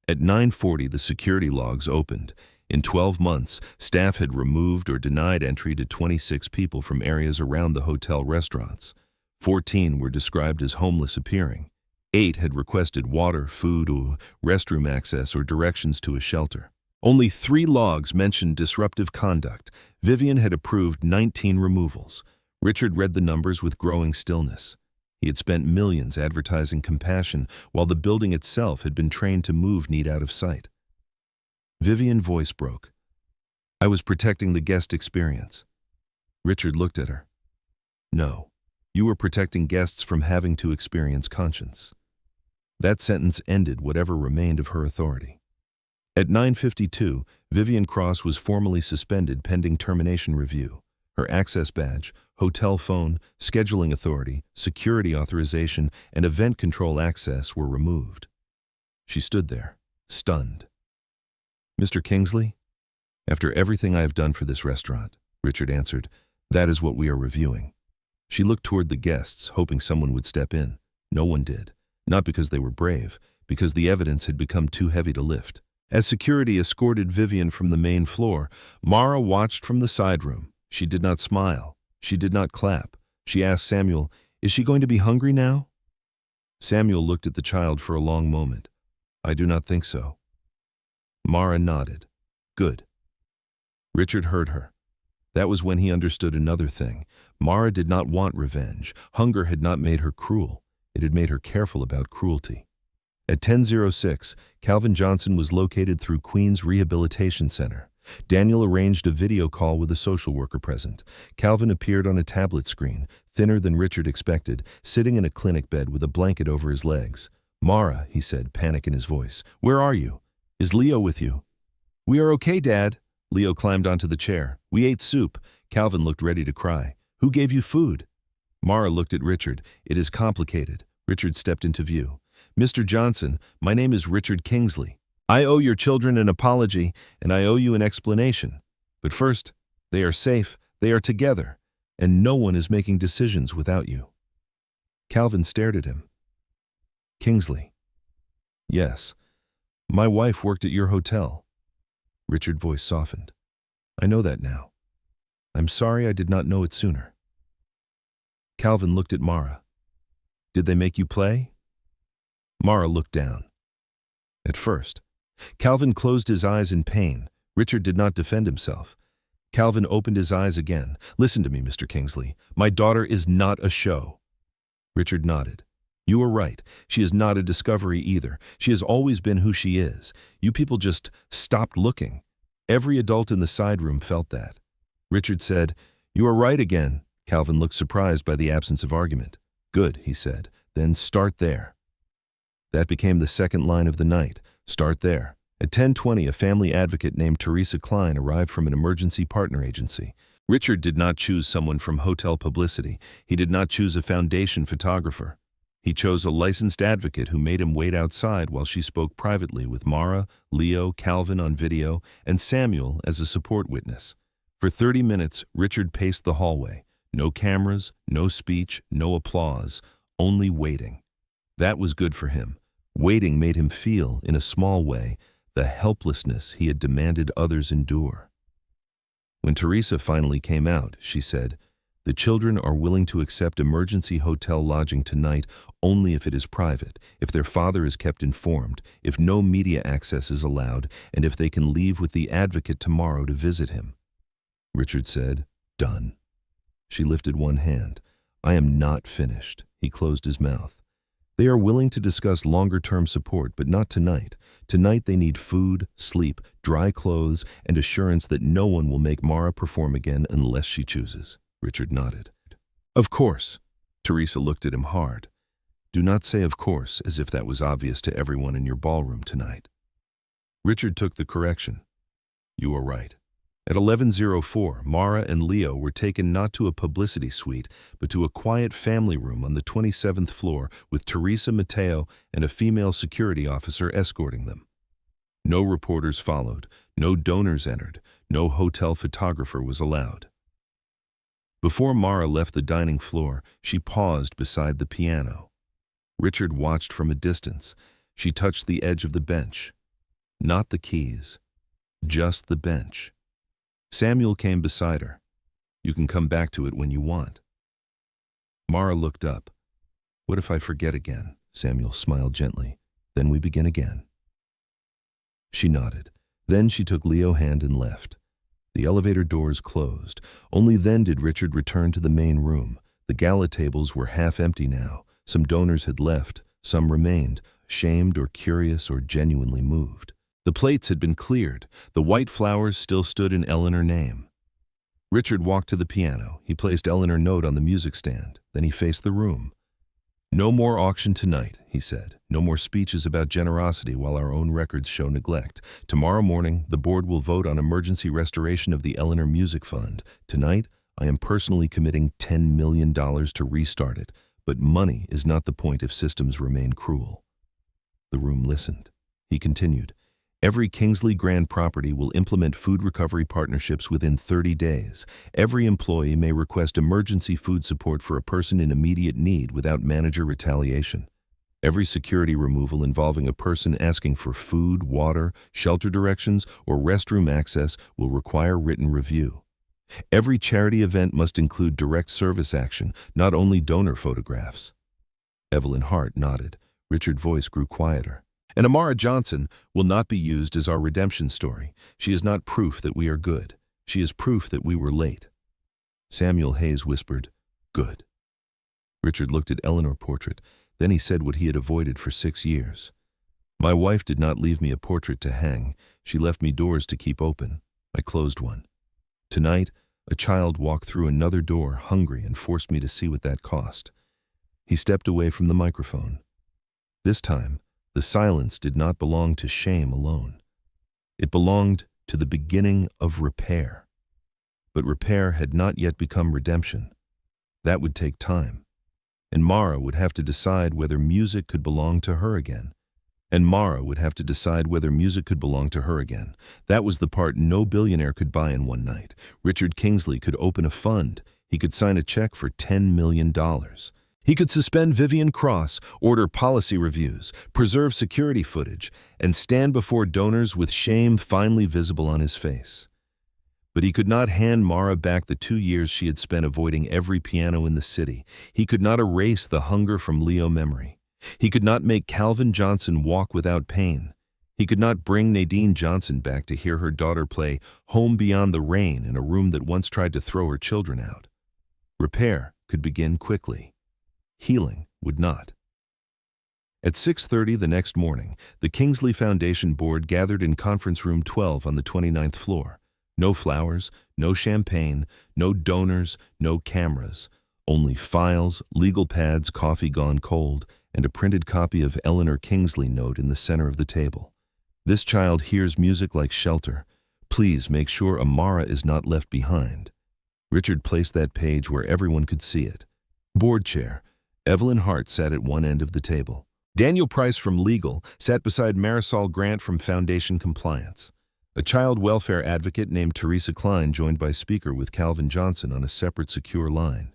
At 9:40, the security logs opened. In 12 months, staff had removed or denied entry to 26 people from areas around the hotel restaurants. 14 were described as homeless appearing. 8 had requested water, food, or restroom access or directions to a shelter. Only 3 logs mentioned disruptive conduct. Vivian had approved 19 removals. Richard read the numbers with growing stillness. He had spent millions advertising compassion, while the building itself had been trained to move need out of sight. Vivian's voice broke. I was protecting the guest experience. Richard looked at her. No, you were protecting guests from having to experience conscience. That sentence ended whatever remained of her authority. At 9:52, Vivian Cross was formally suspended pending termination review. Her access badge, hotel phone, scheduling authority, security authorization, and event control access were removed. She stood there, stunned. Mr. Kingsley? After everything I have done for this restaurant, Richard answered, that is what we are reviewing. She looked toward the guests, hoping someone would step in. No one did. Not because they were brave, because the evidence had become too heavy to lift. As security escorted Vivian from the main floor, Mara watched from the side room. She did not smile. She did not clap. She asked Samuel, is she going to be hungry now? Samuel looked at the child for a long moment. I do not think so. Mara nodded. Good. Richard heard her. That was when he understood another thing. Mara did not want revenge. Hunger had not made her cruel. It had made her careful about cruelty. At 10:06, Calvin Johnson was located through Queens Rehabilitation Center. Daniel arranged a video call with a social worker present. Calvin appeared on a tablet screen, thinner than Richard expected, sitting in a clinic bed with a blanket over his legs. Mara, he said, panic in his voice. Where are you? Is Leo with you? We are okay, Dad. Leo climbed onto the chair. We ate soup. Calvin looked ready to cry. Who gave you food? Mara looked at Richard. It is complicated. Richard stepped into view. Mr. Johnson, my name is Richard Kingsley. I owe your children an apology, and I owe you an explanation. But first, they are safe, they are together, and no one is making decisions without you. Calvin stared at him. Kingsley. Yes. My wife worked at your hotel. Richard's voice softened. I know that now. I'm sorry I did not know it sooner. Calvin looked at Mara. Did they make you play? Mara looked down. At first. Calvin closed his eyes in pain. Richard did not defend himself. Calvin opened his eyes again. Listen to me, Mr. Kingsley. My daughter is not a show. Richard nodded. You are right. She is not a discovery either. She has always been who she is. You people just stopped looking. Every adult in the side room felt that. Richard said, You are right again. Calvin looked surprised by the absence of argument. Good, he said. Then start there. That became the second line of the night. Start there. At 10:20, a family advocate named Teresa Klein arrived from an emergency partner agency. Richard did not choose someone from hotel publicity. He did not choose a foundation photographer. He chose a licensed advocate who made him wait outside while she spoke privately with Mara, Leo, Calvin on video, and Samuel as a support witness. For 30 minutes, Richard paced the hallway. No cameras, no speech, no applause, only waiting. That was good for him. Waiting made him feel, in a small way, the helplessness he had demanded others endure. When Teresa finally came out, she said, The children are willing to accept emergency hotel lodging tonight only if it is private, if their father is kept informed, if no media access is allowed, and if they can leave with the advocate tomorrow to visit him. Richard said, Done. She lifted one hand. I am not finished. He closed his mouth. They are willing to discuss longer-term support, but not tonight. Tonight they need food, sleep, dry clothes, and assurance that no one will make Mara perform again unless she chooses. Richard nodded. Of course. Teresa looked at him hard. Do not say of course as if that was obvious to everyone in your ballroom tonight. Richard took the correction. You are right. At 11:04, Mara and Leo were taken not to a publicity suite, but to a quiet family room on the 27th floor with Teresa Mateo and a female security officer escorting them. No reporters followed, no donors entered, no hotel photographer was allowed. Before Mara left the dining floor, she paused beside the piano. Richard watched from a distance. She touched the edge of the bench. Not the keys, just the bench. Samuel came beside her. You can come back to it when you want. Mara looked up. What if I forget again? Samuel smiled gently. Then we begin again. She nodded. Then she took Leo's hand and left. The elevator doors closed. Only then did Richard return to the main room. The gala tables were half empty now. Some donors had left, some remained, ashamed or curious or genuinely moved. The plates had been cleared. The white flowers still stood in Eleanor's name. Richard walked to the piano. He placed Eleanor's note on the music stand. Then he faced the room. "No more auction tonight," he said. "No more speeches about generosity while our own records show neglect. Tomorrow morning, the board will vote on emergency restoration of the Eleanor Music Fund. Tonight, I am personally committing $10 million to restart it. But money is not the point if systems remain cruel." The room listened. He continued, "Every Kingsley Grand property will implement food recovery partnerships within 30 days. Every employee may request emergency food support for a person in immediate need without manager retaliation. Every security removal involving a person asking for food, water, shelter directions, or restroom access will require written review. Every charity event must include direct service action, not only donor photographs." Evelyn Hart nodded. Richard's voice grew quieter. "And Amara Johnson will not be used as our redemption story. She is not proof that we are good. She is proof that we were late." Samuel Hayes whispered, "Good." Richard looked at Eleanor's portrait. Then he said what he had avoided for 6 years. "My wife did not leave me a portrait to hang. She left me doors to keep open. I closed one. Tonight, a child walked through another door hungry and forced me to see what that cost." He stepped away from the microphone. This time, the silence did not belong to shame alone. It belonged to the beginning of repair. But repair had not yet become redemption. That would take time. And Mara would have to decide whether music could belong to her again. That was the part no billionaire could buy in one night. Richard Kingsley could open a fund. He could sign a check for $10 million. He could suspend Vivian Cross, order policy reviews, preserve security footage, and stand before donors with shame finely visible on his face. But he could not hand Mara back the 2 years she had spent avoiding every piano in the city. He could not erase the hunger from Leo's memory. He could not make Calvin Johnson walk without pain. He could not bring Nadine Johnson back to hear her daughter play Home Beyond the Rain in a room that once tried to throw her children out. Repair could begin quickly. Healing would not. At 6:30 the next morning, the Kingsley Foundation Board gathered in Conference Room 12 on the 29th floor. No flowers, no champagne, no donors, no cameras. Only files, legal pads, coffee gone cold, and a printed copy of Eleanor Kingsley's note in the center of the table. "This child hears music like shelter. Please make sure Amara is not left behind." Richard placed that page where everyone could see it. Board chair. Evelyn Hart sat at one end of the table. Daniel Price from Legal sat beside Marisol Grant from Foundation Compliance. A child welfare advocate named Teresa Klein joined by speaker with Calvin Johnson on a separate secure line.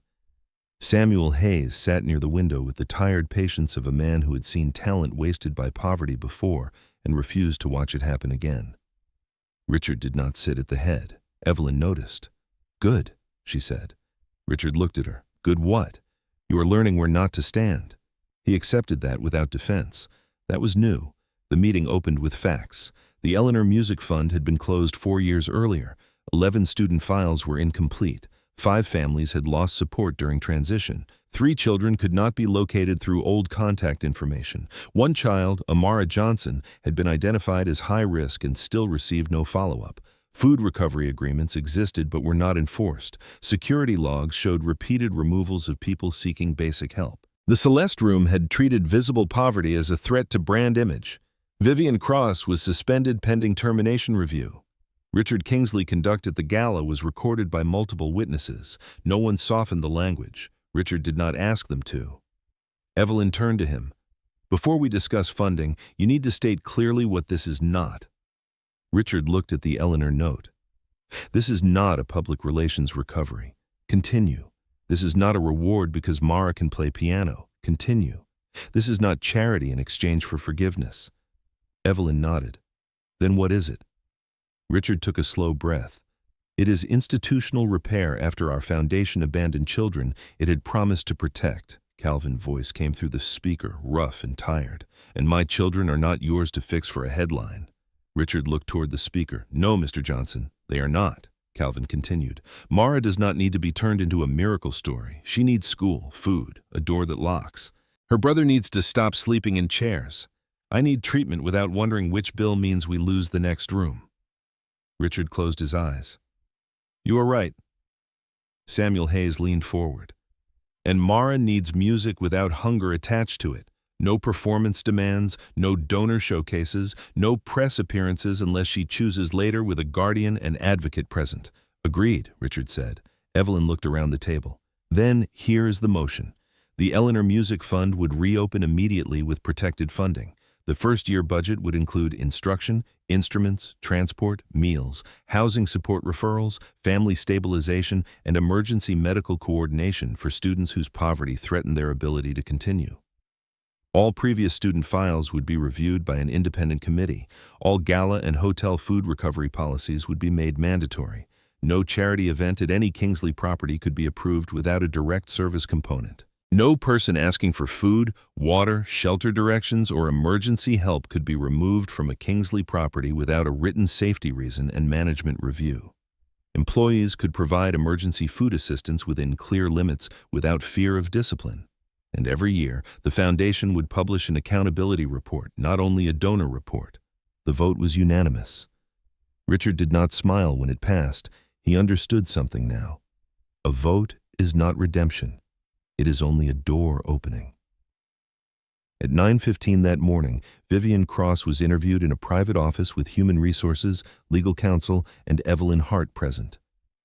Samuel Hayes sat near the window with the tired patience of a man who had seen talent wasted by poverty before and refused to watch it happen again. Richard did not sit at the head. Evelyn noticed. "Good," she said. Richard looked at her. "Good what?" "You are learning where not to stand." He accepted that without defense. That was new. The meeting opened with facts. The Eleanor Music Fund had been closed 4 years earlier. 11 student files were incomplete. 5 families had lost support during transition. 3 children could not be located through old contact information. 1 child, Amara Johnson, had been identified as high risk and still received no follow-up. Food recovery agreements existed but were not enforced. Security logs showed repeated removals of people seeking basic help. The Celeste Room had treated visible poverty as a threat to brand image. Vivian Cross was suspended pending termination review. Richard Kingsley conducted the gala was recorded by multiple witnesses. No one softened the language. Richard did not ask them to. Evelyn turned to him. "Before we discuss funding, you need to state clearly what this is not." Richard looked at the Eleanor note. "This is not a public relations recovery. Continue. This is not a reward because Mara can play piano. Continue. This is not charity in exchange for forgiveness." Evelyn nodded. "Then what is it?" Richard took a slow breath. "It is institutional repair after our foundation abandoned children it had promised to protect." Calvin's voice came through the speaker, rough and tired. "And my children are not yours to fix for a headline." Richard looked toward the speaker. "No, Mr. Johnson, they are not," Calvin continued. "Mara does not need to be turned into a miracle story. She needs school, food, a door that locks. Her brother needs to stop sleeping in chairs. I need treatment without wondering which bill means we lose the next room." Richard closed his eyes. "You are right." Samuel Hayes leaned forward. "And Mara needs music without hunger attached to it. No performance demands, no donor showcases, no press appearances unless she chooses later with a guardian and advocate present." "Agreed," Richard said. Evelyn looked around the table. "Then here is the motion. The Eleanor Music Fund would reopen immediately with protected funding. The first-year budget would include instruction, instruments, transport, meals, housing support referrals, family stabilization, and emergency medical coordination for students whose poverty threatened their ability to continue. All previous student files would be reviewed by an independent committee. All gala and hotel food recovery policies would be made mandatory. No charity event at any Kingsley property could be approved without a direct service component. No person asking for food, water, shelter directions, or emergency help could be removed from a Kingsley property without a written safety reason and management review. Employees could provide emergency food assistance within clear limits without fear of discipline. And every year, the foundation would publish an accountability report, not only a donor report. The vote was unanimous. Richard did not smile when it passed. He understood something now. A vote is not redemption. It is only a door opening. At 9:15 that morning, Vivian Cross was interviewed in a private office with Human Resources, Legal Counsel, and Evelyn Hart present.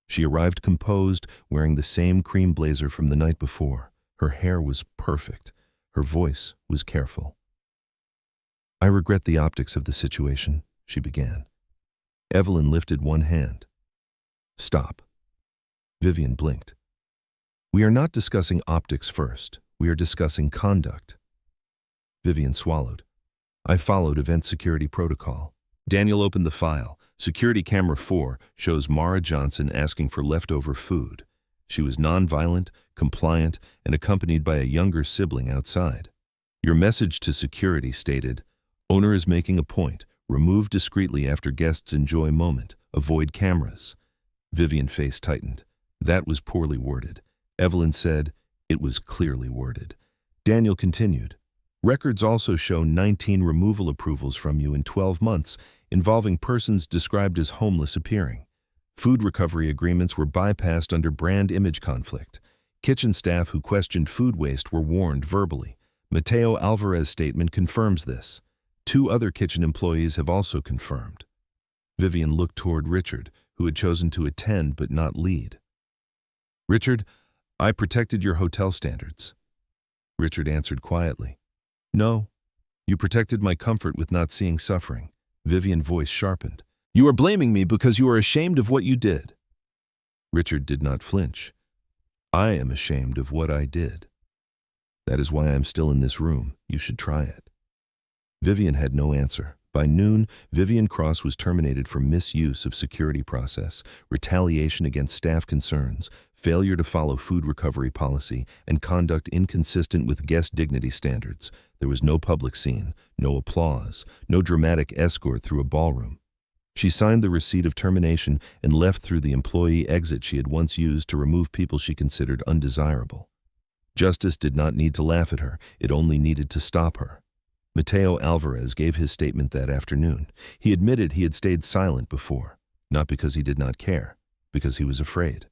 She arrived composed, wearing the same cream blazer from the night before. Her hair was perfect. Her voice was careful. "I regret the optics of the situation," she began. Evelyn lifted one hand. "Stop." Vivian blinked. "We are not discussing optics first. We are discussing conduct." Vivian swallowed. "I followed event security protocol." Daniel opened the file. Security camera 4 shows Mara Johnson asking for leftover food. She was nonviolent, compliant, and accompanied by a younger sibling outside. Your message to security stated, "Owner is making a point. Remove discreetly after guests enjoy moment. Avoid cameras." Vivian's face tightened. That was poorly worded. Evelyn said, "It was clearly worded." Daniel continued, "Records also show 19 removal approvals from you in 12 months, involving persons described as homeless appearing. Food recovery agreements were bypassed under brand image conflict. Kitchen staff who questioned food waste were warned verbally. Mateo Alvarez's statement confirms this. 2 other kitchen employees have also confirmed." Vivian looked toward Richard, who had chosen to attend but not lead. "Richard, I protected your hotel standards." Richard answered quietly, "No, you protected my comfort with not seeing suffering." Vivian's voice sharpened. "You are blaming me because you are ashamed of what you did." Richard did not flinch. "I am ashamed of what I did. That is why I am still in this room. You should try it." Vivian had no answer. By noon, Vivian Cross was terminated for misuse of security process, retaliation against staff concerns, failure to follow food recovery policy, and conduct inconsistent with guest dignity standards. There was no public scene, no applause, no dramatic escort through a ballroom. She signed the receipt of termination and left through the employee exit she had once used to remove people she considered undesirable. Justice did not need to laugh at her, it only needed to stop her. Mateo Alvarez gave his statement that afternoon. He admitted he had stayed silent before, not because he did not care, because he was afraid.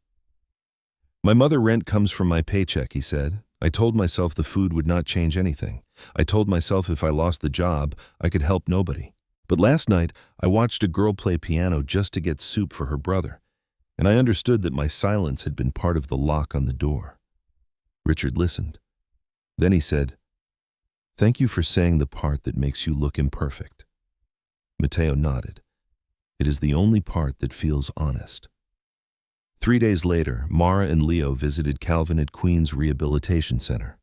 "My mother rent comes from my paycheck," he said. "I told myself the food would not change anything. I told myself if I lost the job, I could help nobody. But last night, I watched a girl play piano just to get soup for her brother, and I understood that my silence had been part of the lock on the door." Richard listened. Then he said, "Thank you for saying the part that makes you look imperfect." Mateo nodded. "It is the only part that feels honest." 3 days later, Mara and Leo visited Calvin at Queens Rehabilitation Center.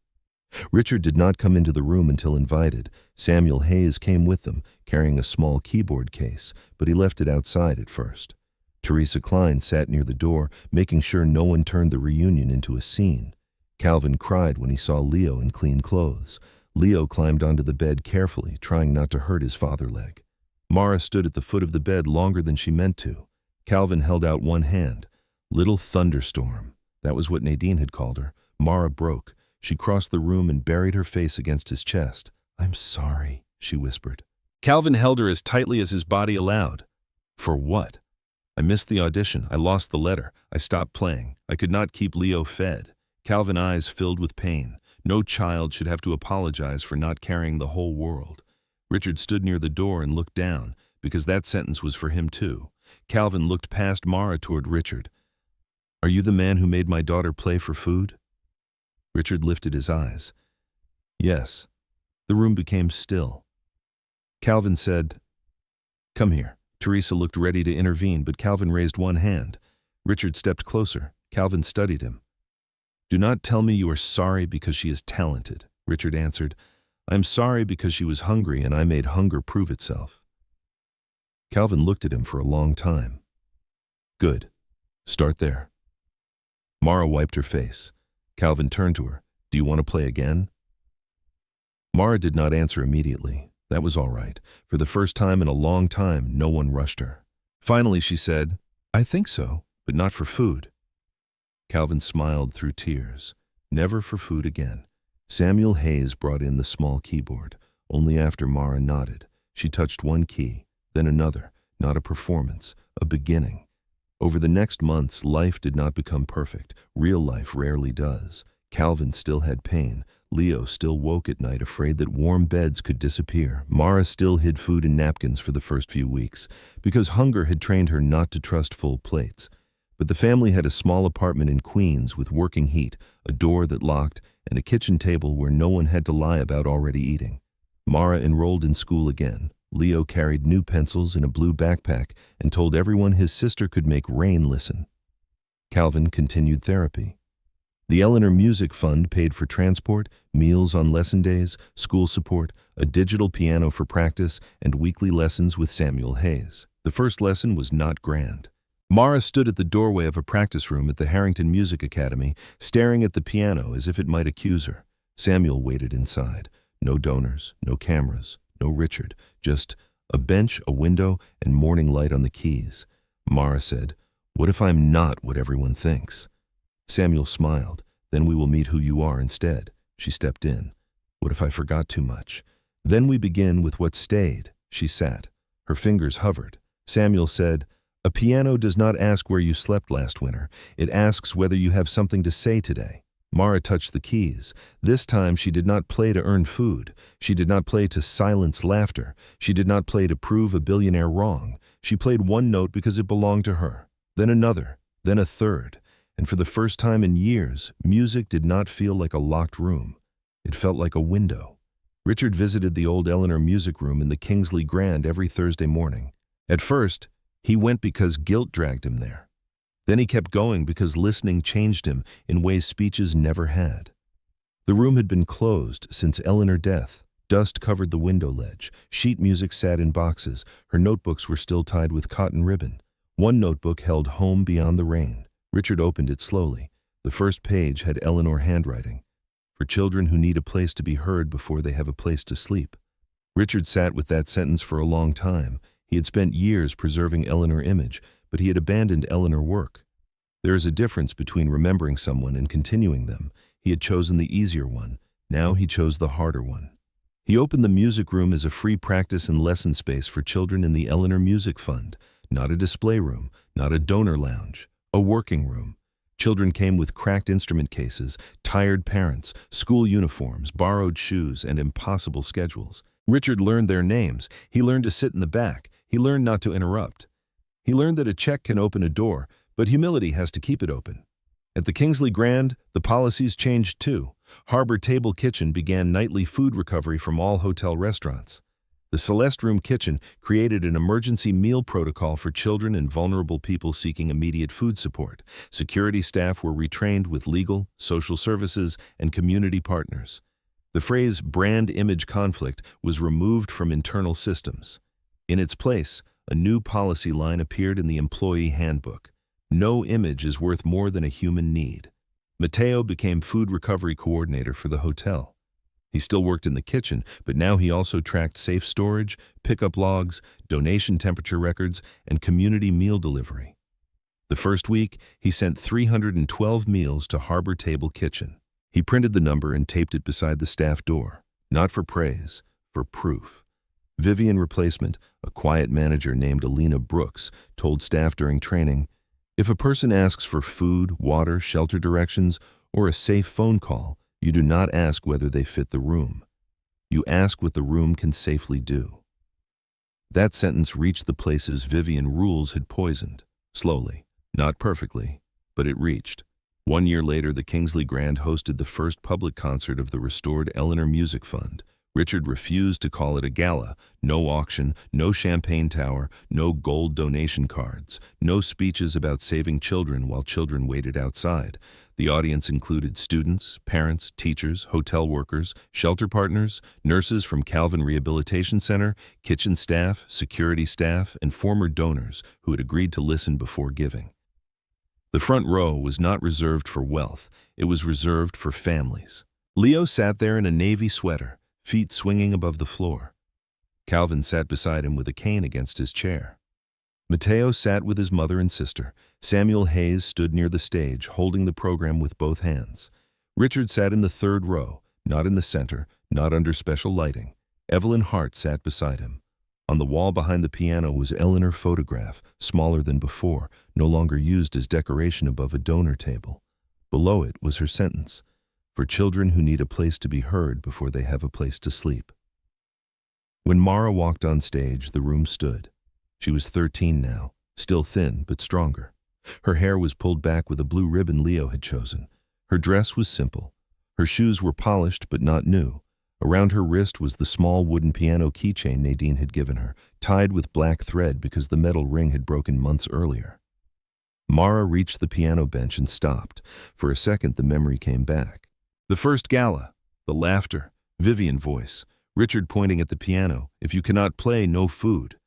Richard did not come into the room until invited. Samuel Hayes came with them, carrying a small keyboard case, but he left it outside at first. Teresa Klein sat near the door, making sure no one turned the reunion into a scene. Calvin cried when he saw Leo in clean clothes. Leo climbed onto the bed carefully, trying not to hurt his father leg. Mara stood at the foot of the bed longer than she meant to. Calvin held out one hand. Little thunderstorm. That was what Nadine had called her. Mara broke. She crossed the room and buried her face against his chest. "I'm sorry," she whispered. Calvin held her as tightly as his body allowed. "For what?" "I missed the audition. I lost the letter. I stopped playing. I could not keep Leo fed." Calvin's eyes filled with pain. No child should have to apologize for not carrying the whole world. Richard stood near the door and looked down, because that sentence was for him too. Calvin looked past Mara toward Richard. "Are you the man who made my daughter play for food?" Richard lifted his eyes. "Yes." The room became still. Calvin said, "Come here." Teresa looked ready to intervene, but Calvin raised one hand. Richard stepped closer. Calvin studied him. "Do not tell me you are sorry because she is talented," Richard answered. "I am sorry because she was hungry and I made hunger prove itself." Calvin looked at him for a long time. "Good. Start there." Mara wiped her face. Calvin turned to her. "Do you want to play again?" Mara did not answer immediately. That was all right. For the first time in a long time, no one rushed her. Finally, she said, "I think so, but not for food." Calvin smiled through tears. Never for food again. Samuel Hayes brought in the small keyboard. Only after Mara nodded. She touched one key, then another. Not a performance, a beginning. Over the next months, life did not become perfect. Real life rarely does. Calvin still had pain. Leo still woke at night afraid that warm beds could disappear. Mara still hid food in napkins for the first few weeks, because hunger had trained her not to trust full plates. But the family had a small apartment in Queens with working heat, a door that locked, and a kitchen table where no one had to lie about already eating. Mara enrolled in school again. Leo carried new pencils in a blue backpack and told everyone his sister could make rain listen. Calvin continued therapy. The Eleanor Music Fund paid for transport, meals on lesson days, school support, a digital piano for practice, and weekly lessons with Samuel Hayes. The first lesson was not grand. Mara stood at the doorway of a practice room at the Harrington Music Academy, staring at the piano as if it might accuse her. Samuel waited inside. No donors, no cameras, no Richard, just a bench, a window, and morning light on the keys. Mara said, "What if I'm not what everyone thinks?" Samuel smiled. "Then we will meet who you are instead." She stepped in. "What if I forgot too much?" "Then we begin with what stayed." She sat. Her fingers hovered. Samuel said, "A piano does not ask where you slept last winter. It asks whether you have something to say today." Mara touched the keys. This time she did not play to earn food. She did not play to silence laughter. She did not play to prove a billionaire wrong. She played one note because it belonged to her. Then another. Then a third. And for the first time in years, music did not feel like a locked room. It felt like a window. Richard visited the old Eleanor Music Room in the Kingsley Grand every Thursday morning. At first, he went because guilt dragged him there. Then he kept going because listening changed him in ways speeches never had. The room had been closed since Eleanor's death. Dust covered the window ledge. Sheet music sat in boxes. Her notebooks were still tied with cotton ribbon. One notebook held "Home Beyond the Rain." Richard opened it slowly. The first page had Eleanor handwriting. "For children who need a place to be heard before they have a place to sleep." Richard sat with that sentence for a long time. He had spent years preserving Eleanor's image, but he had abandoned Eleanor's work. There is a difference between remembering someone and continuing them. He had chosen the easier one. Now he chose the harder one. He opened the music room as a free practice and lesson space for children in the Eleanor Music Fund. Not a display room, not a donor lounge, a working room. Children came with cracked instrument cases, tired parents, school uniforms, borrowed shoes, and impossible schedules. Richard learned their names. He learned to sit in the back. He learned not to interrupt. He learned that a check can open a door, but humility has to keep it open. At the Kingsley Grand, the policies changed too. Harbor Table Kitchen began nightly food recovery from all hotel restaurants. The Celeste Room Kitchen created an emergency meal protocol for children and vulnerable people seeking immediate food support. Security staff were retrained with legal, social services, and community partners. The phrase brand image conflict was removed from internal systems. In its place, a new policy line appeared in the employee handbook. No image is worth more than a human need. Mateo became food recovery coordinator for the hotel. He still worked in the kitchen, but now he also tracked safe storage, pickup logs, donation temperature records, and community meal delivery. The first week, he sent 312 meals to Harbor Table Kitchen. He printed the number and taped it beside the staff door, not for praise, for proof. Vivian Replacement, a quiet manager named Alina Brooks, told staff during training, "If a person asks for food, water, shelter directions, or a safe phone call, you do not ask whether they fit the room. You ask what the room can safely do." That sentence reached the places Vivian rules had poisoned, slowly, not perfectly, but it reached. 1 year later, the Kingsley Grand hosted the first public concert of the restored Eleanor Music Fund. Richard refused to call it a gala. No auction, no champagne tower, no gold donation cards, no speeches about saving children while children waited outside. The audience included students, parents, teachers, hotel workers, shelter partners, nurses from Calvin Rehabilitation Center, kitchen staff, security staff, and former donors who had agreed to listen before giving. The front row was not reserved for wealth. It was reserved for families. Leo sat there in a navy sweater, feet swinging above the floor. Calvin sat beside him with a cane against his chair. Mateo sat with his mother and sister. Samuel Hayes stood near the stage, holding the program with both hands. Richard sat in the third row, not in the center, not under special lighting. Evelyn Hart sat beside him. On the wall behind the piano was Eleanor's photograph, smaller than before, no longer used as decoration above a donor table. Below it was her sentence, "For children who need a place to be heard before they have a place to sleep." When Mara walked on stage, the room stood. She was 13 now, still thin but stronger. Her hair was pulled back with a blue ribbon Leo had chosen. Her dress was simple. Her shoes were polished but not new. Around her wrist was the small wooden piano keychain Nadine had given her, tied with black thread because the metal ring had broken months earlier. Mara reached the piano bench and stopped. For a second, the memory came back. The first gala, the laughter, Vivian voice, Richard pointing at the piano, "If you cannot play, no food."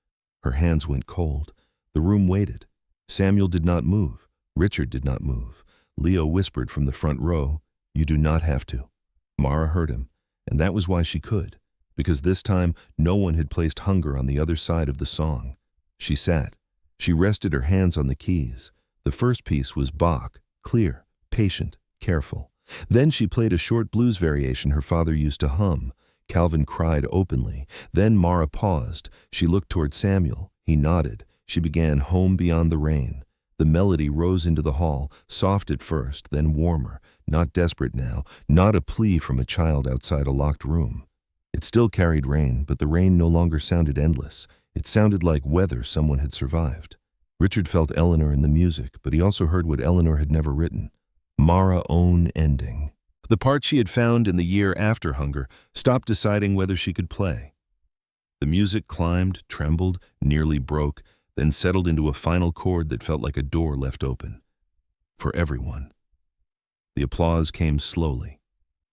Her hands went cold. The room waited. Samuel did not move. Richard did not move. Leo whispered from the front row, "You do not have to." Mara heard him, and that was why she could, because this time no one had placed hunger on the other side of the song. She sat. She rested her hands on the keys. The first piece was Bach, clear, patient, careful. Then she played a short blues variation her father used to hum. Calvin cried openly. Then Mara paused. She looked toward Samuel. He nodded. She began Home Beyond the Rain. The melody rose into the hall, soft at first, then warmer, not desperate now, not a plea from a child outside a locked room. It still carried rain, but the rain no longer sounded endless. It sounded like weather someone had survived. Richard felt Eleanor in the music, but he also heard what Eleanor had never written. Mara's own ending. The part she had found in the year after hunger stopped deciding whether she could play. The music climbed, trembled, nearly broke, then settled into a final chord that felt like a door left open. For everyone. The applause came slowly.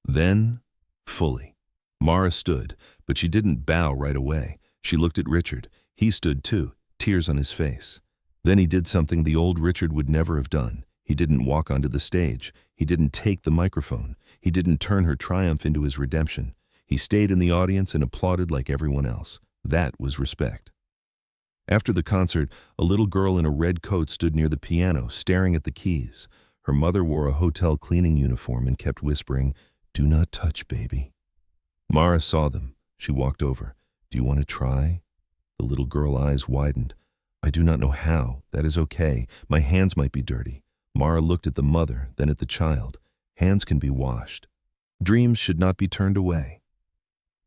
Then, fully. Mara stood, but she didn't bow right away. She looked at Richard. He stood too, tears on his face. Then he did something the old Richard would never have done. He didn't walk onto the stage. He didn't take the microphone. He didn't turn her triumph into his redemption. He stayed in the audience and applauded like everyone else. That was respect. After the concert, a little girl in a red coat stood near the piano, staring at the keys. Her mother wore a hotel cleaning uniform and kept whispering, "Do not touch, baby." Mara saw them. She walked over. "Do you want to try?" The little girl's eyes widened. "I do not know how. That is okay. My hands might be dirty." Mara looked at the mother, then at the child. Hands can be washed. Dreams should not be turned away.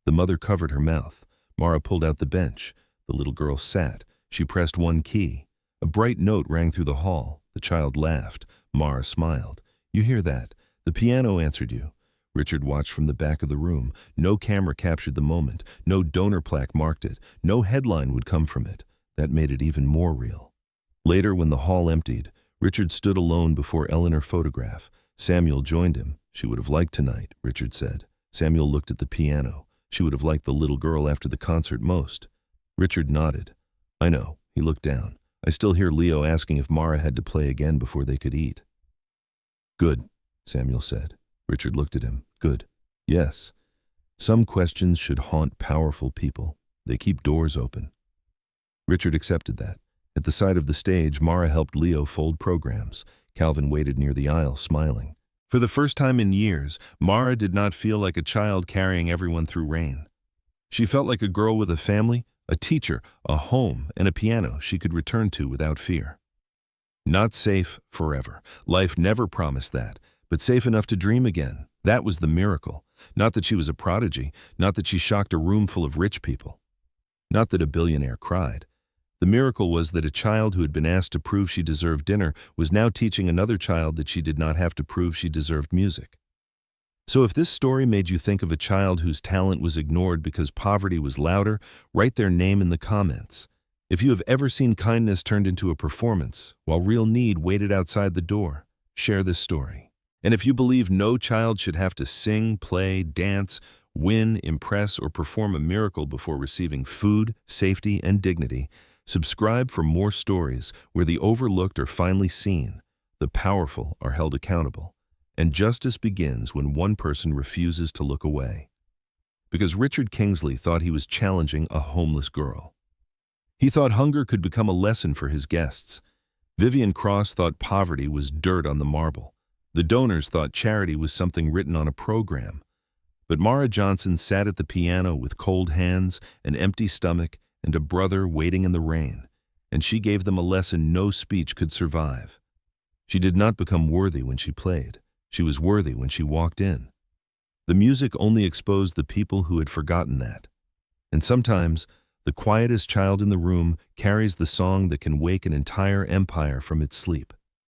The mother covered her mouth. Mara pulled out the bench. The little girl sat. She pressed one key. A bright note rang through the hall. The child laughed. Mara smiled. "You hear that? The piano answered you." Richard watched from the back of the room. No camera captured the moment. No donor plaque marked it. No headline would come from it. That made it even more real. Later, when the hall emptied, Richard stood alone before Eleanor's photograph. Samuel joined him. "She would have liked tonight," Richard said. Samuel looked at the piano. "She would have liked the little girl after the concert most." Richard nodded. "I know." He looked down. "I still hear Leo asking if Mara had to play again before they could eat." "Good," Samuel said. Richard looked at him. "Good." "Yes." Some questions should haunt powerful people. They keep doors open. Richard accepted that. At the side of the stage, Mara helped Leo fold programs. Calvin waited near the aisle, smiling. For the first time in years, Mara did not feel like a child carrying everyone through rain. She felt like a girl with a family, a teacher, a home, and a piano she could return to without fear. Not safe forever. Life never promised that, but safe enough to dream again. That was the miracle. Not that she was a prodigy, not that she shocked a room full of rich people. Not that a billionaire cried. The miracle was that a child who had been asked to prove she deserved dinner was now teaching another child that she did not have to prove she deserved music. So if this story made you think of a child whose talent was ignored because poverty was louder, write their name in the comments. If you have ever seen kindness turned into a performance, while real need waited outside the door, share this story. And if you believe no child should have to sing, play, dance, win, impress, or perform a miracle before receiving food, safety, and dignity, subscribe for more stories where the overlooked are finally seen, the powerful are held accountable, and justice begins when one person refuses to look away. Because Richard Kingsley thought he was challenging a homeless girl. He thought hunger could become a lesson for his guests. Vivian Cross thought poverty was dirt on the marble. The donors thought charity was something written on a program. But Mara Johnson sat at the piano with cold hands, an empty stomach, and a brother waiting in the rain, and she gave them a lesson no speech could survive. She did not become worthy when she played. She was worthy when she walked in. The music only exposed the people who had forgotten that. And sometimes, the quietest child in the room carries the song that can wake an entire empire from its sleep.